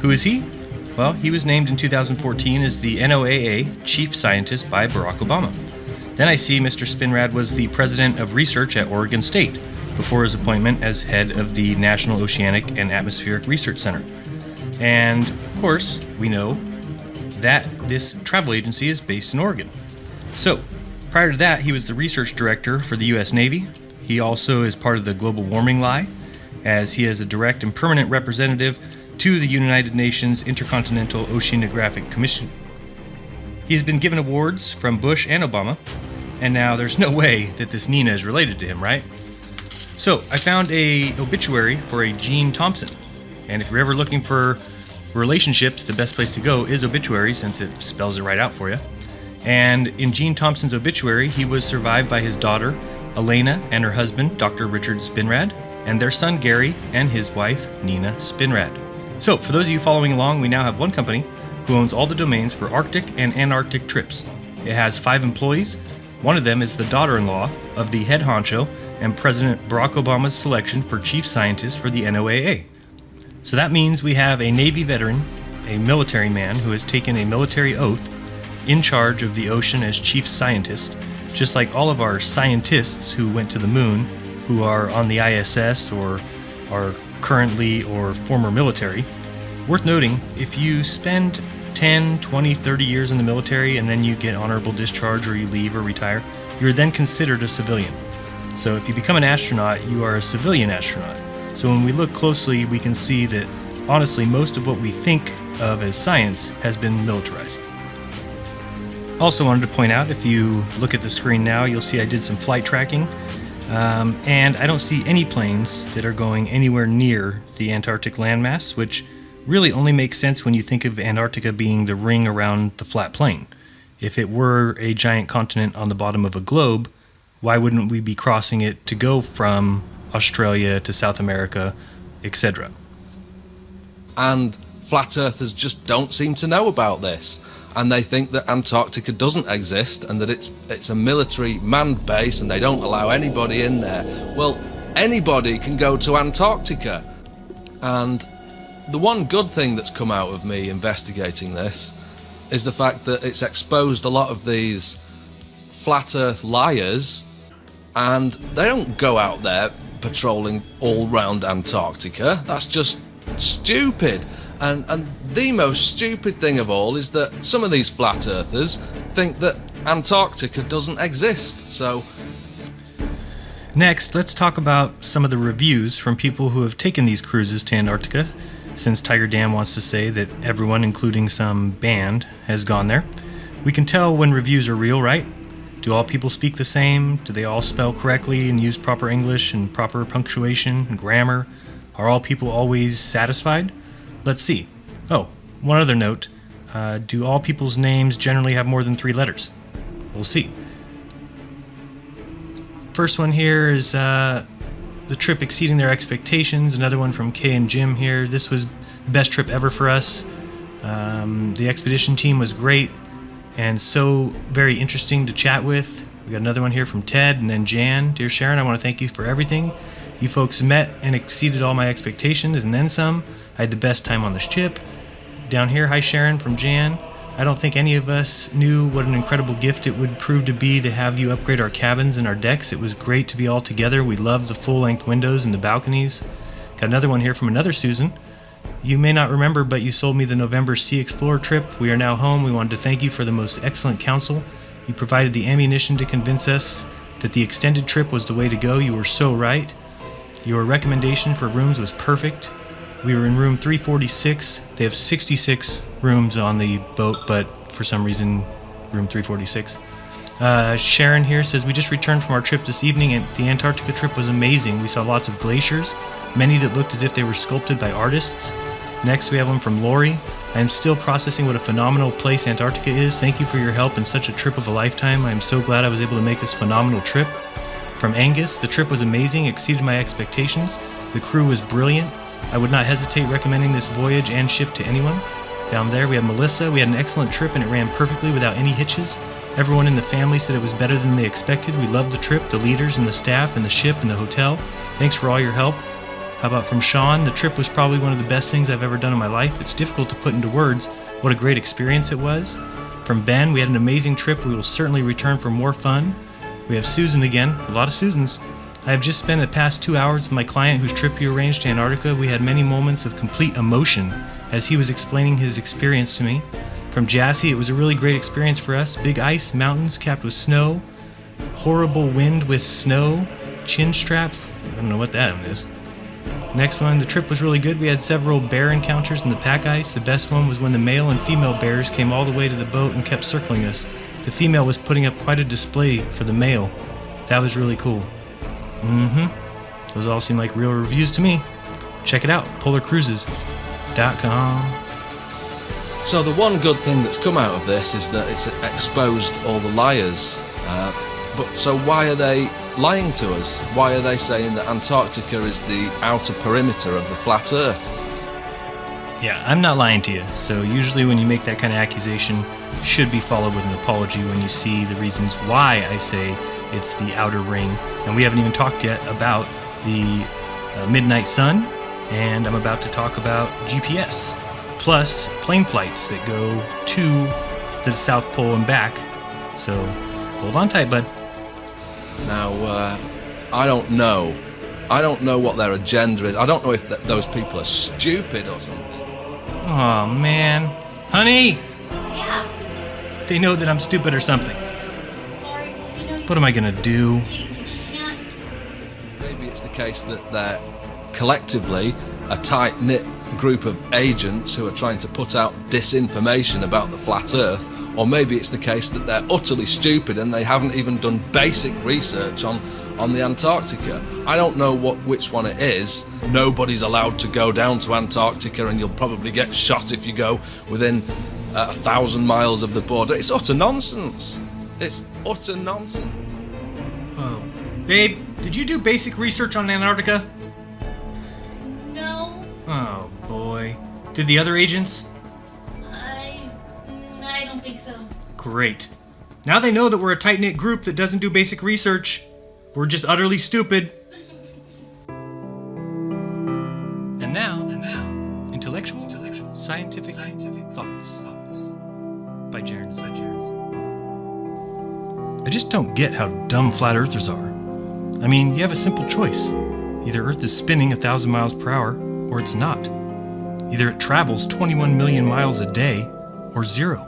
Who is he? Well, he was named in 2014 as the NOAA Chief Scientist by Barack Obama. Then I see Mr. Spinrad was the President of Research at Oregon State before his appointment as head of the National Oceanic and Atmospheric Research Center. And, of course, we know that this travel agency is based in Oregon. So, prior to that, he was the research director for the U.S. Navy. He also is part of the Global Warming Lie, as he is a direct and permanent representative to the United Nations Intercontinental Oceanographic Commission. He has been given awards from Bush and Obama, and now there's no way that this Nina is related to him, right? So, I found a obituary for a Gene Thompson, and if you're ever looking for relationships, the best place to go is obituary, since it spells it right out for you. And in Gene Thompson's obituary, he was survived by his daughter, Elena, and her husband, Dr. Richard Spinrad, and their son, Gary, and his wife, Nina Spinrad. So, for those of you following along, we now have one company who owns all the domains for Arctic and Antarctic trips. It has 5 employees. One of them is the daughter-in-law of the head honcho and President Barack Obama's selection for chief scientist for the NOAA. So that means we have a Navy veteran, a military man who has taken a military oath in charge of the ocean as chief scientist, just like all of our scientists who went to the moon, who are on the ISS or are currently or former military. Worth noting, if you spend 10, 20, 30 years in the military and then you get honorable discharge or you leave or retire, you're then considered a civilian. So if you become an astronaut, you are a civilian astronaut. So when we look closely, we can see that honestly most of what we think of as science has been militarized. Also wanted to point out, if you look at the screen now, you'll see I did some flight tracking, and I don't see any planes that are going anywhere near the Antarctic landmass, which really only makes sense when you think of Antarctica being the ring around the flat plane. If it were a giant continent on the bottom of a globe, why wouldn't we be crossing it to go from Australia to South America, etc.? And flat earthers just don't seem to know about this, and they think that Antarctica doesn't exist and that it's a military manned base and they don't allow anybody in there. Well, anybody can go to Antarctica. And the one good thing that's come out of me investigating this is the fact that it's exposed a lot of these flat earth liars, and they don't go out there patrolling all round Antarctica. That's just stupid. And the most stupid thing of all is that some of these flat earthers think that Antarctica doesn't exist. So next, let's talk about some of the reviews from people who have taken these cruises to Antarctica, since Tiger Dan wants to say that everyone, including some band, has gone there. We can tell when reviews are real, right? Do all people speak the same? Do they all spell correctly and use proper English and proper punctuation and grammar? Are all people always satisfied? Let's see. Oh, one other note. Do all people's names generally have more than 3 letters? We'll see. First one here is the trip exceeding their expectations. Another one from Kay and Jim here. This was the best trip ever for us. The expedition team was great and so very interesting to chat with. We got another one here from Ted and then Jan. Dear Sharon, I want to thank you for everything. You folks met and exceeded all my expectations and then some. I had the best time on this ship. Down here, hi Sharon from Jan. I don't think any of us knew what an incredible gift it would prove to be to have you upgrade our cabins and our decks. It was great to be all together. We loved the full-length windows and the balconies. Got another one here from another Susan. You may not remember, but you sold me the November Sea Explorer trip. We are now home. We wanted to thank you for the most excellent counsel. You provided the ammunition to convince us that the extended trip was the way to go. You were so right. Your recommendation for rooms was perfect. We were in room 346. They have 66 rooms on the boat, but for some reason, room 346. Sharon here says, we just returned from our trip this evening, and the Antarctica trip was amazing. We saw lots of glaciers, many that looked as if they were sculpted by artists. Next, we have one from Lori. I am still processing what a phenomenal place Antarctica is. Thank you for your help in such a trip of a lifetime. I am so glad I was able to make this phenomenal trip. From Angus, the trip was amazing, exceeded my expectations. The crew was brilliant. I would not hesitate recommending this voyage and ship to anyone. Down there we have Melissa. We had an excellent trip and it ran perfectly without any hitches. Everyone in the family said it was better than they expected. We loved the trip, the leaders and the staff and the ship and the hotel. Thanks for all your help. How about from Sean? The trip was probably one of the best things I've ever done in my life. It's difficult to put into words what a great experience it was. From Ben, we had an amazing trip. We will certainly return for more fun. We have Susan again, a lot of Susans. I have just spent the past 2 hours with my client whose trip he arranged to Antarctica. We had many moments of complete emotion as he was explaining his experience to me. From Jassy, it was a really great experience for us. Big ice, mountains capped with snow, horrible wind with snow, chin strap. I don't know what that one is. Next one, the trip was really good. We had several bear encounters in the pack ice. The best one was when the male and female bears came all the way to the boat and kept circling us. The female was putting up quite a display for the male. That was really cool. Those all seem like real reviews to me. Check it out, polarcruises.com. So the one good thing that's come out of this is that it's exposed all the liars. So why are they lying to us? Why are they saying that Antarctica is the outer perimeter of the flat Earth? Yeah, I'm not lying to you. So usually when you make that kind of accusation, should be followed with an apology when you see the reasons why I say it's the outer ring. And we haven't even talked yet about the midnight sun, and I'm about to talk about GPS, plus plane flights that go to the South Pole and back. So hold on tight, bud. Now, I don't know. I don't know what their agenda is. I don't know if those people are stupid or something. Oh man. Honey! Yeah. They know that I'm stupid or something. Sorry, well, you know you... What am I gonna do? You can't... Maybe it's the case that they're collectively a tight-knit group of agents who are trying to put out disinformation about the flat Earth, or maybe it's the case that they're utterly stupid and they haven't even done basic research on the Antarctica. I don't know which one it is. Nobody's allowed to go down to Antarctica, and you'll probably get shot if you go within 1,000 miles of the border. It's utter nonsense. It's utter nonsense. Oh, babe, did you do basic research on Antarctica? No. Oh boy. Did the other agents? I don't think so. Great. Now they know that we're a tight-knit group that doesn't do basic research. We're just utterly stupid. And now, intellectual scientific thoughts by Jeranism. I just don't get how dumb flat earthers are. I mean, you have a simple choice. Either Earth is spinning 1,000 miles per hour, or it's not. Either it travels 21 million miles a day, or zero.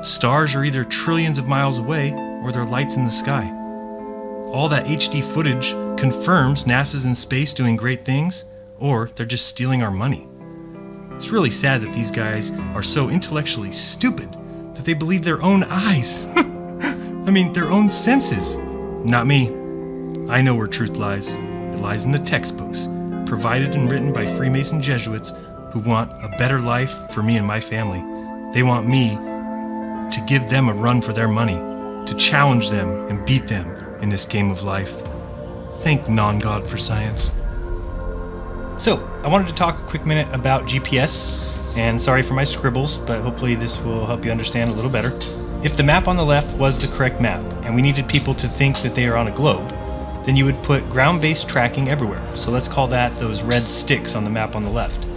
Stars are either trillions of miles away, or they're lights in the sky. All that HD footage confirms NASA's in space doing great things, or they're just stealing our money. It's really sad that these guys are so intellectually stupid that they believe their own eyes. I mean, their own senses. Not me. I know where truth lies. It lies in the textbooks, provided and written by Freemason Jesuits who want a better life for me and my family. They want me to give them a run for their money, to challenge them and beat them in this game of life. Thank non-God for science. So, I wanted to talk a quick minute about GPS, and sorry for my scribbles, but hopefully this will help you understand a little better. If the map on the left was the correct map, and we needed people to think that they are on a globe, then you would put ground-based tracking everywhere. So let's call that those red sticks on the map on the left.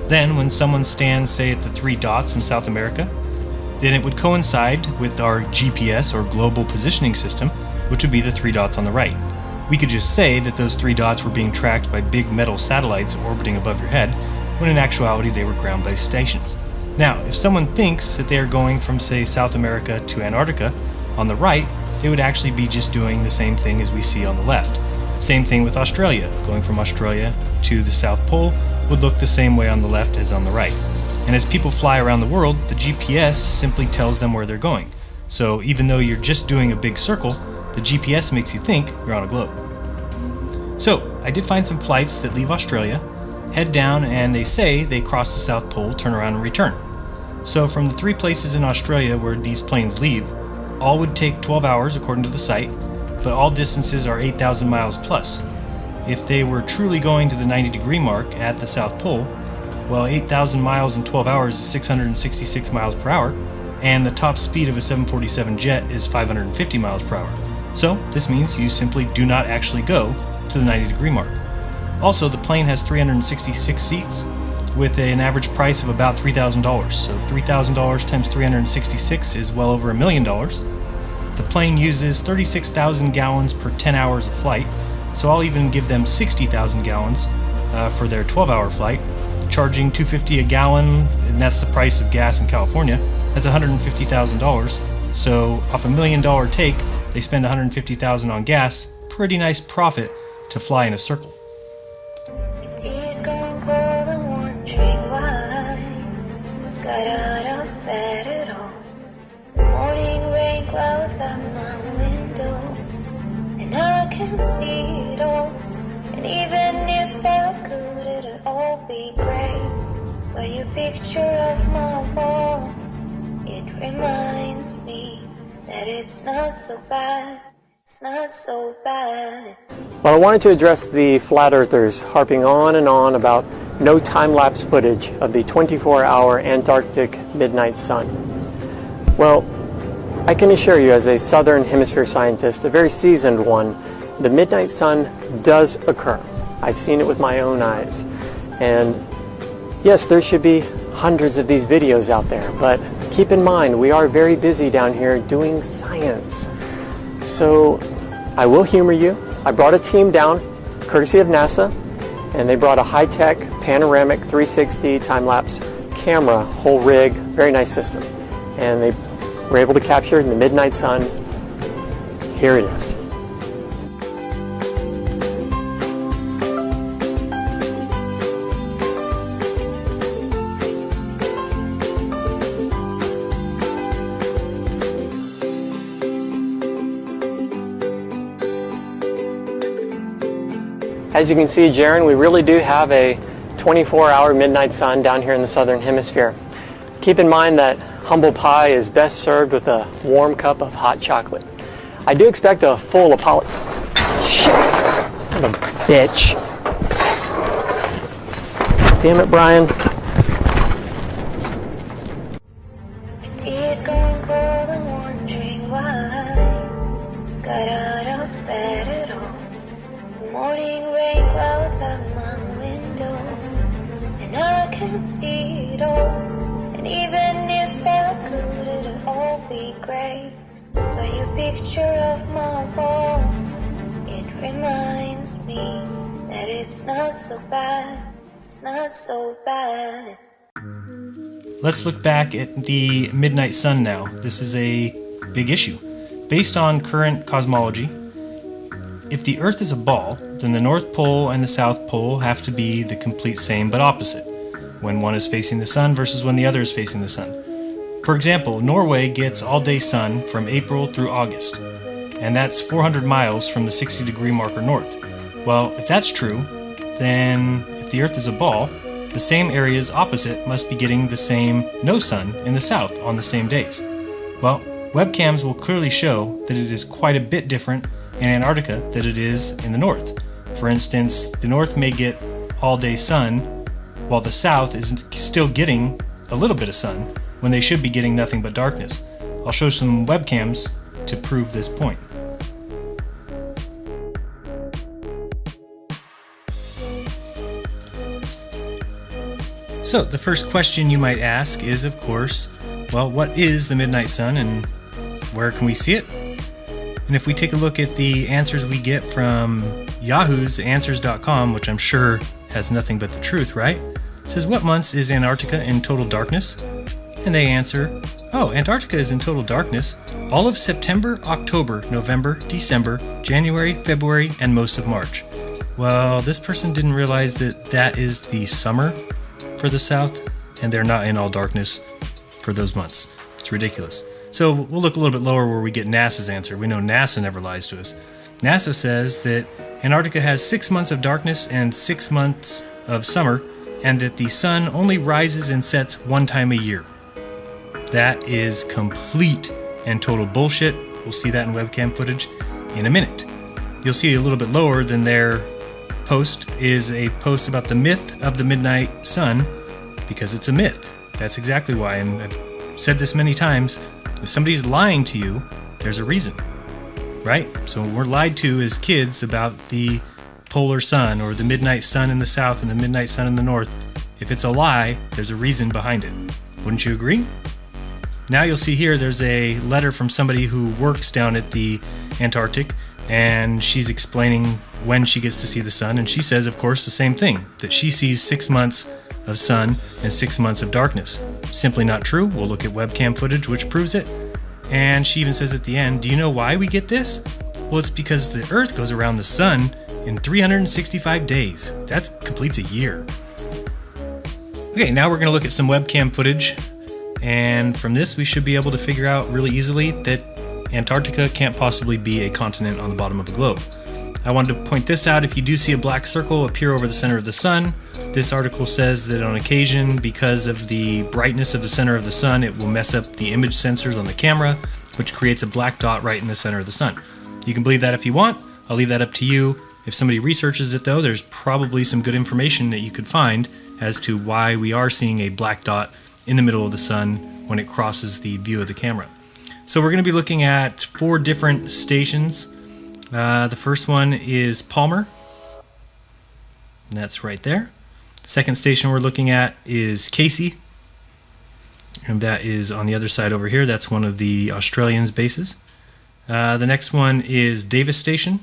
Then, when someone stands, say, at the 3 dots in South America, then it would coincide with our GPS, or Global Positioning System, which would be the 3 dots on the right. We could just say that those 3 dots were being tracked by big metal satellites orbiting above your head, when in actuality they were ground-based stations. Now, if someone thinks that they are going from, say, South America to Antarctica, on the right, they would actually be just doing the same thing as we see on the left. Same thing with Australia. Going from Australia to the South Pole would look the same way on the left as on the right. And as people fly around the world, the GPS simply tells them where they're going. So even though you're just doing a big circle, the GPS makes you think you're on a globe. So, I did find some flights that leave Australia, head down, and they say they cross the South Pole, turn around and return. So from the 3 places in Australia where these planes leave, all would take 12 hours according to the site, but all distances are 8,000 miles plus. If they were truly going to the 90-degree mark at the South Pole, well, 8,000 miles in 12 hours is 666 miles per hour, and the top speed of a 747 jet is 550 miles per hour. So this means you simply do not actually go to the 90-degree mark. Also, the plane has 366 seats with an average price of about $3,000. So $3,000 times 366 is well over $1 million. The plane uses 36,000 gallons per 10 hours of flight, so I'll even give them 60,000 gallons for their 12-hour flight, charging $2.50 a gallon, and that's the price of gas in California. That's $150,000. So off $1 million take, they spend $150,000 on gas. Pretty nice profit to fly in a circle. Tears gone cold and wondering why got out of bed at all. The morning rain clouds out my window, and I can see it all. And even if I could, it'd all be great. But your picture of my wall, it reminds me that it's not so bad. It's not so bad. Well, I wanted to address the flat earthers harping on and on about no time-lapse footage of the 24-hour Antarctic midnight sun. Well, I can assure you, as a southern hemisphere scientist, a very seasoned one, the midnight sun does occur. I've seen it with my own eyes. And yes, there should be hundreds of these videos out there, but keep in mind, we are very busy down here doing science. So I will humor you. I brought a team down, courtesy of NASA, and they brought a high-tech panoramic 360 time-lapse camera, whole rig, very nice system. And they were able to capture the midnight sun. Here it is. As you can see, Jeran, we really do have a 24-hour midnight sun down here in the southern hemisphere. Keep in mind that humble pie is best served with a warm cup of hot chocolate. I do expect a full apology. Shit! Son of a bitch. Damn it, Brian. Tears gone cold and wondering why got out of bed at all. The morning rain clouds out my window, and I can see it all. And even if I could, it'd all be great. But your picture of my wall, it reminds me that it's not so bad. It's not so bad. Let's look back at the midnight sun now. This is a big issue. Based on current cosmology, if the Earth is a ball, then the North Pole and the South Pole have to be the complete same but opposite, when one is facing the sun versus when the other is facing the sun. For example, Norway gets all-day sun from April through August, and that's 400 miles from the 60-degree marker north. Well, if that's true, then if the Earth is a ball, the same areas opposite must be getting the same no sun in the south on the same days. Well, webcams will clearly show that it is quite a bit different in Antarctica than it is in the north. For instance, the north may get all-day sun, while the south is still getting a little bit of sun, when they should be getting nothing but darkness. I'll show some webcams to prove this point. So, the first question you might ask is, of course, well, what is the midnight sun and where can we see it? And if we take a look at the answers we get from Yahoo's Answers.com, which I'm sure has nothing but the truth, right? It says, what months is Antarctica in total darkness? And they answer, oh, Antarctica is in total darkness all of September, October, November, December, January, February, and most of March. Well, this person didn't realize that that is the summer for the South, and they're not in all darkness for those months. It's ridiculous. So we'll look a little bit lower where we get NASA's answer. We know NASA never lies to us. NASA says that Antarctica has 6 months of darkness and 6 months of summer, and that the sun only rises and sets one time a year. That is complete and total bullshit. We'll see that in webcam footage in a minute. You'll see a little bit lower than their post is a post about the myth of the midnight sun, because it's a myth. That's exactly why, and I've said this many times, if somebody's lying to you, there's a reason, right? So we're lied to as kids about the polar sun or the midnight sun in the south and the midnight sun in the north, if it's a lie, there's a reason behind it. Wouldn't you agree? Now you'll see here there's a letter from somebody who works down at the Antarctic, and she's explaining when she gets to see the sun, and she says, of course, the same thing, that she sees 6 months of sun and 6 months of darkness. Simply not true. We'll look at webcam footage which proves it. And she even says at the end, do you know why we get this? Well, it's because the Earth goes around the sun in 365 days. That completes a year. Okay, now we're going to look at some webcam footage, and from this we should be able to figure out really easily that Antarctica can't possibly be a continent on the bottom of the globe. I wanted to point this out. If you do see a black circle appear over the center of the sun, this article says that on occasion, because of the brightness of the center of the sun, it will mess up the image sensors on the camera, which creates a black dot right in the center of the sun. You can believe that if you want. I'll leave that up to you. If somebody researches it though, there's probably some good information that you could find as to why we are seeing a black dot in the middle of the sun when it crosses the view of the camera. So we're going to be looking at 4 different stations. The first one is Palmer. That's right there. Second station we're looking at is Casey, and that is on the other side over here. That's one of the Australians' bases. The next one is Davis Station,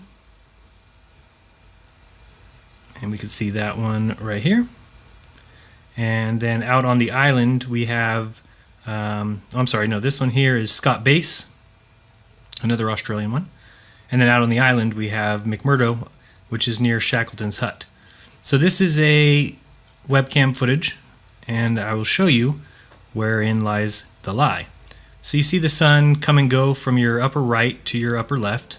and we can see that one right here. And then out on the island we have, this one here is Scott Base, another Australian one. And then out on the island we have McMurdo, which is near Shackleton's Hut. So this is a webcam footage, and I will show you wherein lies the lie. So you see the sun come and go from your upper right to your upper left.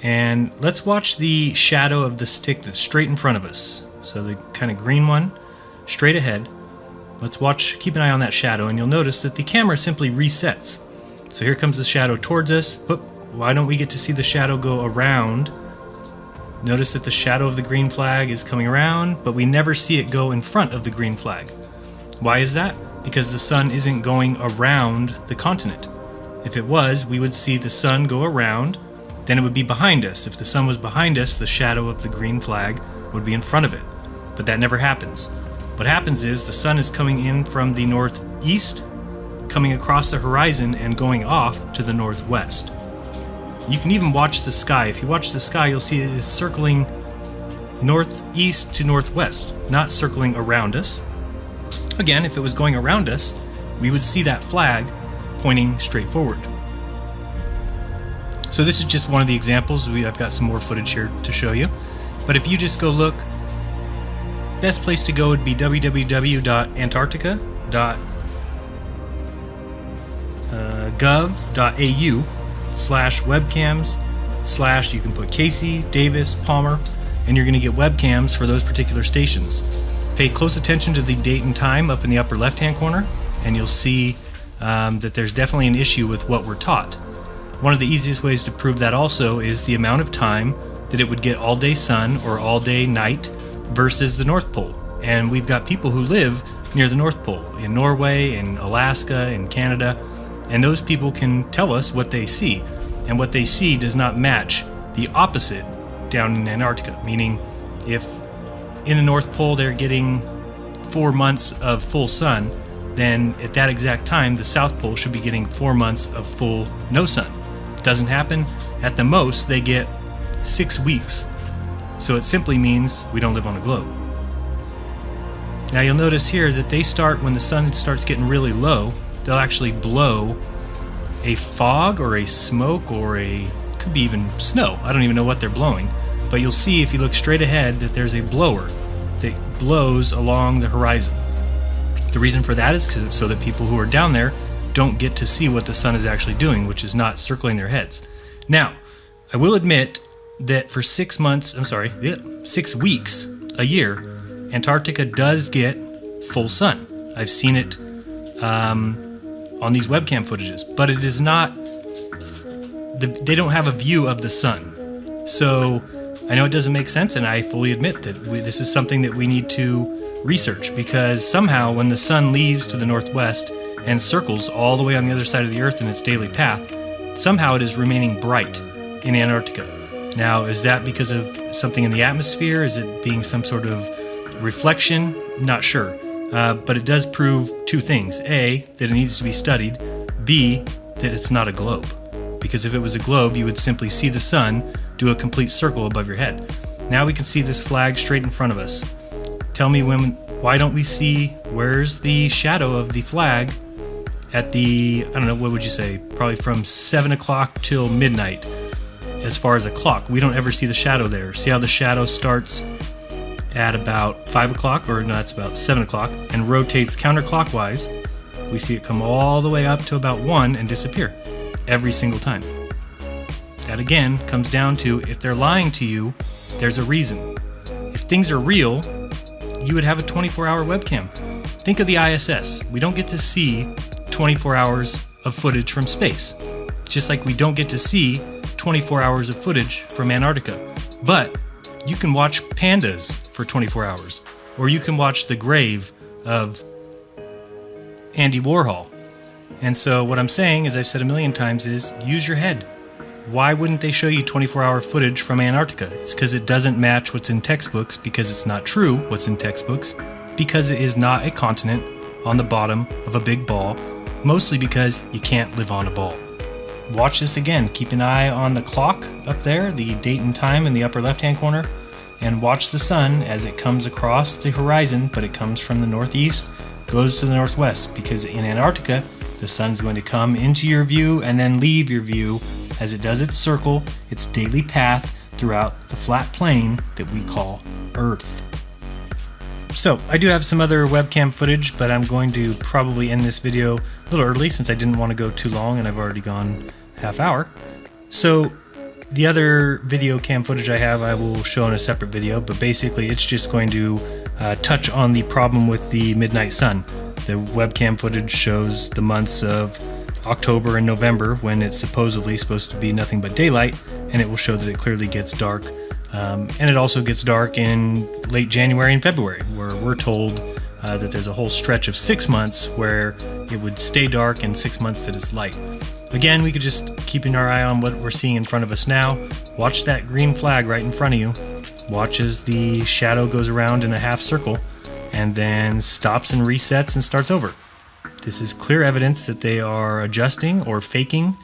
And let's watch the shadow of the stick that's straight in front of us. So the kind of green one, straight ahead. Let's watch, keep an eye on that shadow, and you'll notice that the camera simply resets. So here comes the shadow towards us. Whoop, why don't we get to see the shadow go around? Notice that the shadow of the green flag is coming around, but we never see it go in front of the green flag. Why is that? Because the sun isn't going around the continent. If it was, we would see the sun go around, then it would be behind us. If the sun was behind us, the shadow of the green flag would be in front of it. But that never happens. What happens is the sun is coming in from the northeast, coming across the horizon and going off to the northwest. You can even watch the sky. If you watch the sky, you'll see it is circling northeast to northwest, not circling around us. Again, if it was going around us, we would see that flag pointing straight forward. So this is just one of the examples. I've got some more footage here to show you. But if you just go look, best place to go would be www.antarctica.gov.au/webcams/ you can put Casey, Davis, Palmer, and you're going to get webcams for those particular stations. Pay close attention to the date and time up in the upper left hand corner, and you'll see that there's definitely an issue with what we're taught. One of the easiest ways to prove that also is the amount of time that it would get all day sun or all day night versus the North Pole. And we've got people who live near the North Pole, in Norway, in Alaska, in Canada, and those people can tell us what they see. And what they see does not match the opposite down in Antarctica, meaning if in the North Pole they're getting 4 months of full sun, then at that exact time the South Pole should be getting 4 months of full no sun. Doesn't happen. At the most they get 6 weeks. So it simply means we don't live on a globe. Now you'll notice here that they start, when the sun starts getting really low, they'll actually blow a fog or a smoke or could be even snow. I don't even know what they're blowing. But you'll see if you look straight ahead that there's a blower that blows along the horizon. The reason for that is so that people who are down there don't get to see what the sun is actually doing, which is not circling their heads. Now, I will admit that for 6 weeks a year, Antarctica does get full sun. I've seen it on these webcam footages, but it is not, they don't have a view of the sun. So I know it doesn't make sense, and I fully admit that this is something that we need to research, because somehow when the sun leaves to the northwest and circles all the way on the other side of the Earth in its daily path, somehow it is remaining bright in Antarctica. Now, is that because of something in the atmosphere? Is it being some sort of reflection? Not sure. But it does prove two things. A, that it needs to be studied. B, that it's not a globe. Because if it was a globe, you would simply see the sun do a complete circle above your head. Now we can see this flag straight in front of us. Tell me why don't we see, where's the shadow of the flag at the, I don't know, what would you say? Probably from 7 o'clock till midnight. As far as a clock, we don't ever see the shadow there. See how the shadow starts at about 5 o'clock, or no, it's about 7 o'clock, and rotates counterclockwise. We see it come all the way up to about 1 and disappear every single time. That again comes down to, if they're lying to you, there's a reason. If things are real, you would have a 24-hour webcam. Think of the ISS. We don't get to see 24 hours of footage from space. Just like we don't get to see 24 hours of footage from Antarctica. But you can watch pandas for 24 hours. Or you can watch the grave of Andy Warhol. And so what I'm saying, as I've said a million times, is use your head. Why wouldn't they show you 24-hour footage from Antarctica? It's because it doesn't match what's in textbooks, because it's not true what's in textbooks, because it is not a continent on the bottom of a big ball, mostly because you can't live on a ball. Watch this again. Keep an eye on the clock up there, the date and time in the upper left-hand corner, and watch the sun as it comes across the horizon, but it comes from the northeast, goes to the northwest, because in Antarctica, the sun's going to come into your view and then leave your view as it does its circle, its daily path throughout the flat plane that we call Earth. So, I do have some other webcam footage, but I'm going to probably end this video a little early since I didn't want to go too long and I've already gone half hour. So, the other video cam footage I have I will show in a separate video, but basically it's just going to touch on the problem with the midnight sun. The webcam footage shows the months of October and November when it's supposedly supposed to be nothing but daylight, and it will show that it clearly gets dark. And it also gets dark in late January and February, where we're told that there's a whole stretch of 6 months where it would stay dark and 6 months that it's light. Again, we could just keep our eye on what we're seeing in front of us now. Watch that green flag right in front of you. Watch as the shadow goes around in a half circle and then stops and resets and starts over. This is clear evidence that they are adjusting or faking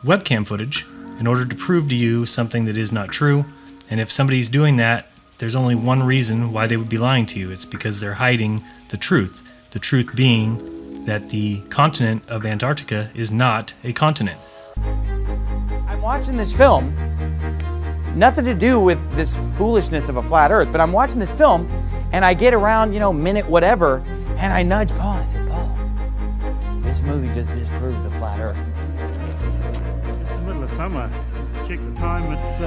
webcam footage in order to prove to you something that is not true. And if somebody's doing that, there's only one reason why they would be lying to you. It's because they're hiding the truth. The truth being that the continent of Antarctica is not a continent. I'm watching this film, nothing to do with this foolishness of a flat earth, but I'm watching this film and I get around, minute whatever, and I nudge Paul and I said, Paul, this movie just disproved the flat earth. It's the middle of summer. Check the time, it's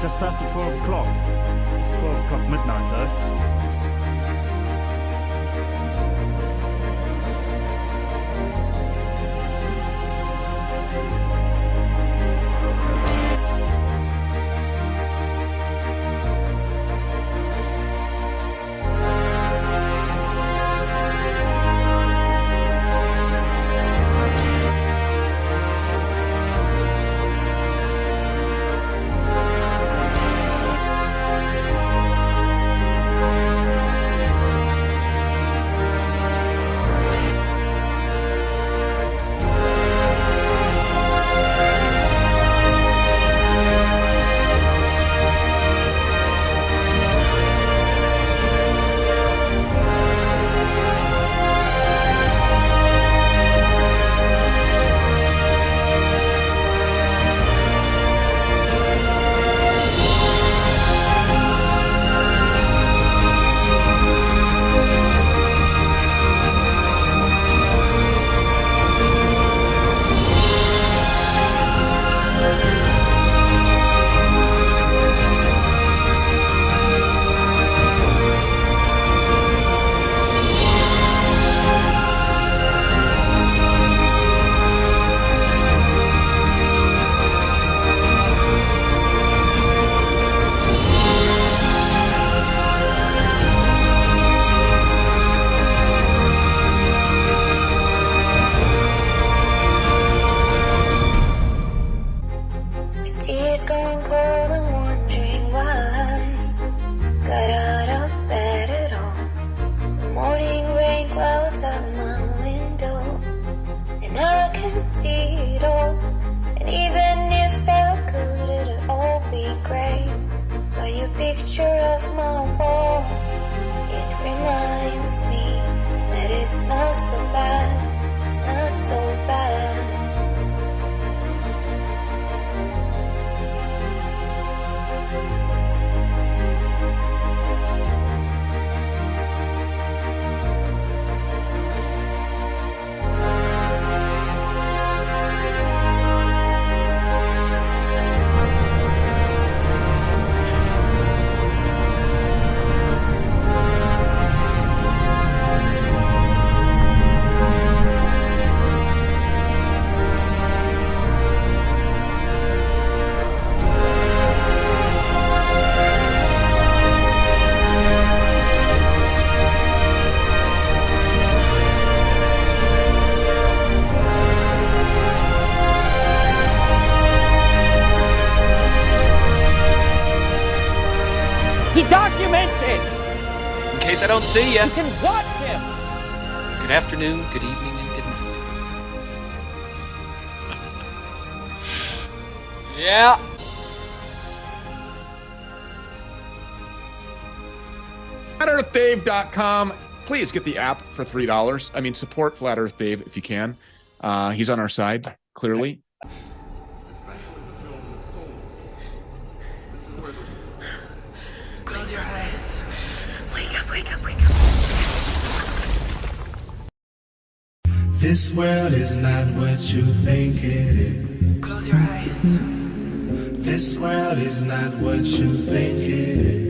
just after 12 o'clock. It's 12 o'clock midnight though. could see it all. And even if I could, it'd all be great. By your picture of my wall, it reminds me that it's not so bad, it's not so bad. He documents it! In case I don't see you. You can watch him! Good afternoon, good evening, and good night. Yeah. FlatEarthDave.com. Please get the app for $3. I mean, support Flat Earth Dave if you can. He's on our side, clearly. Close your eyes. Wake up, wake up, wake up. This world is not what you think it is. Close your eyes. This world is not what you think it is.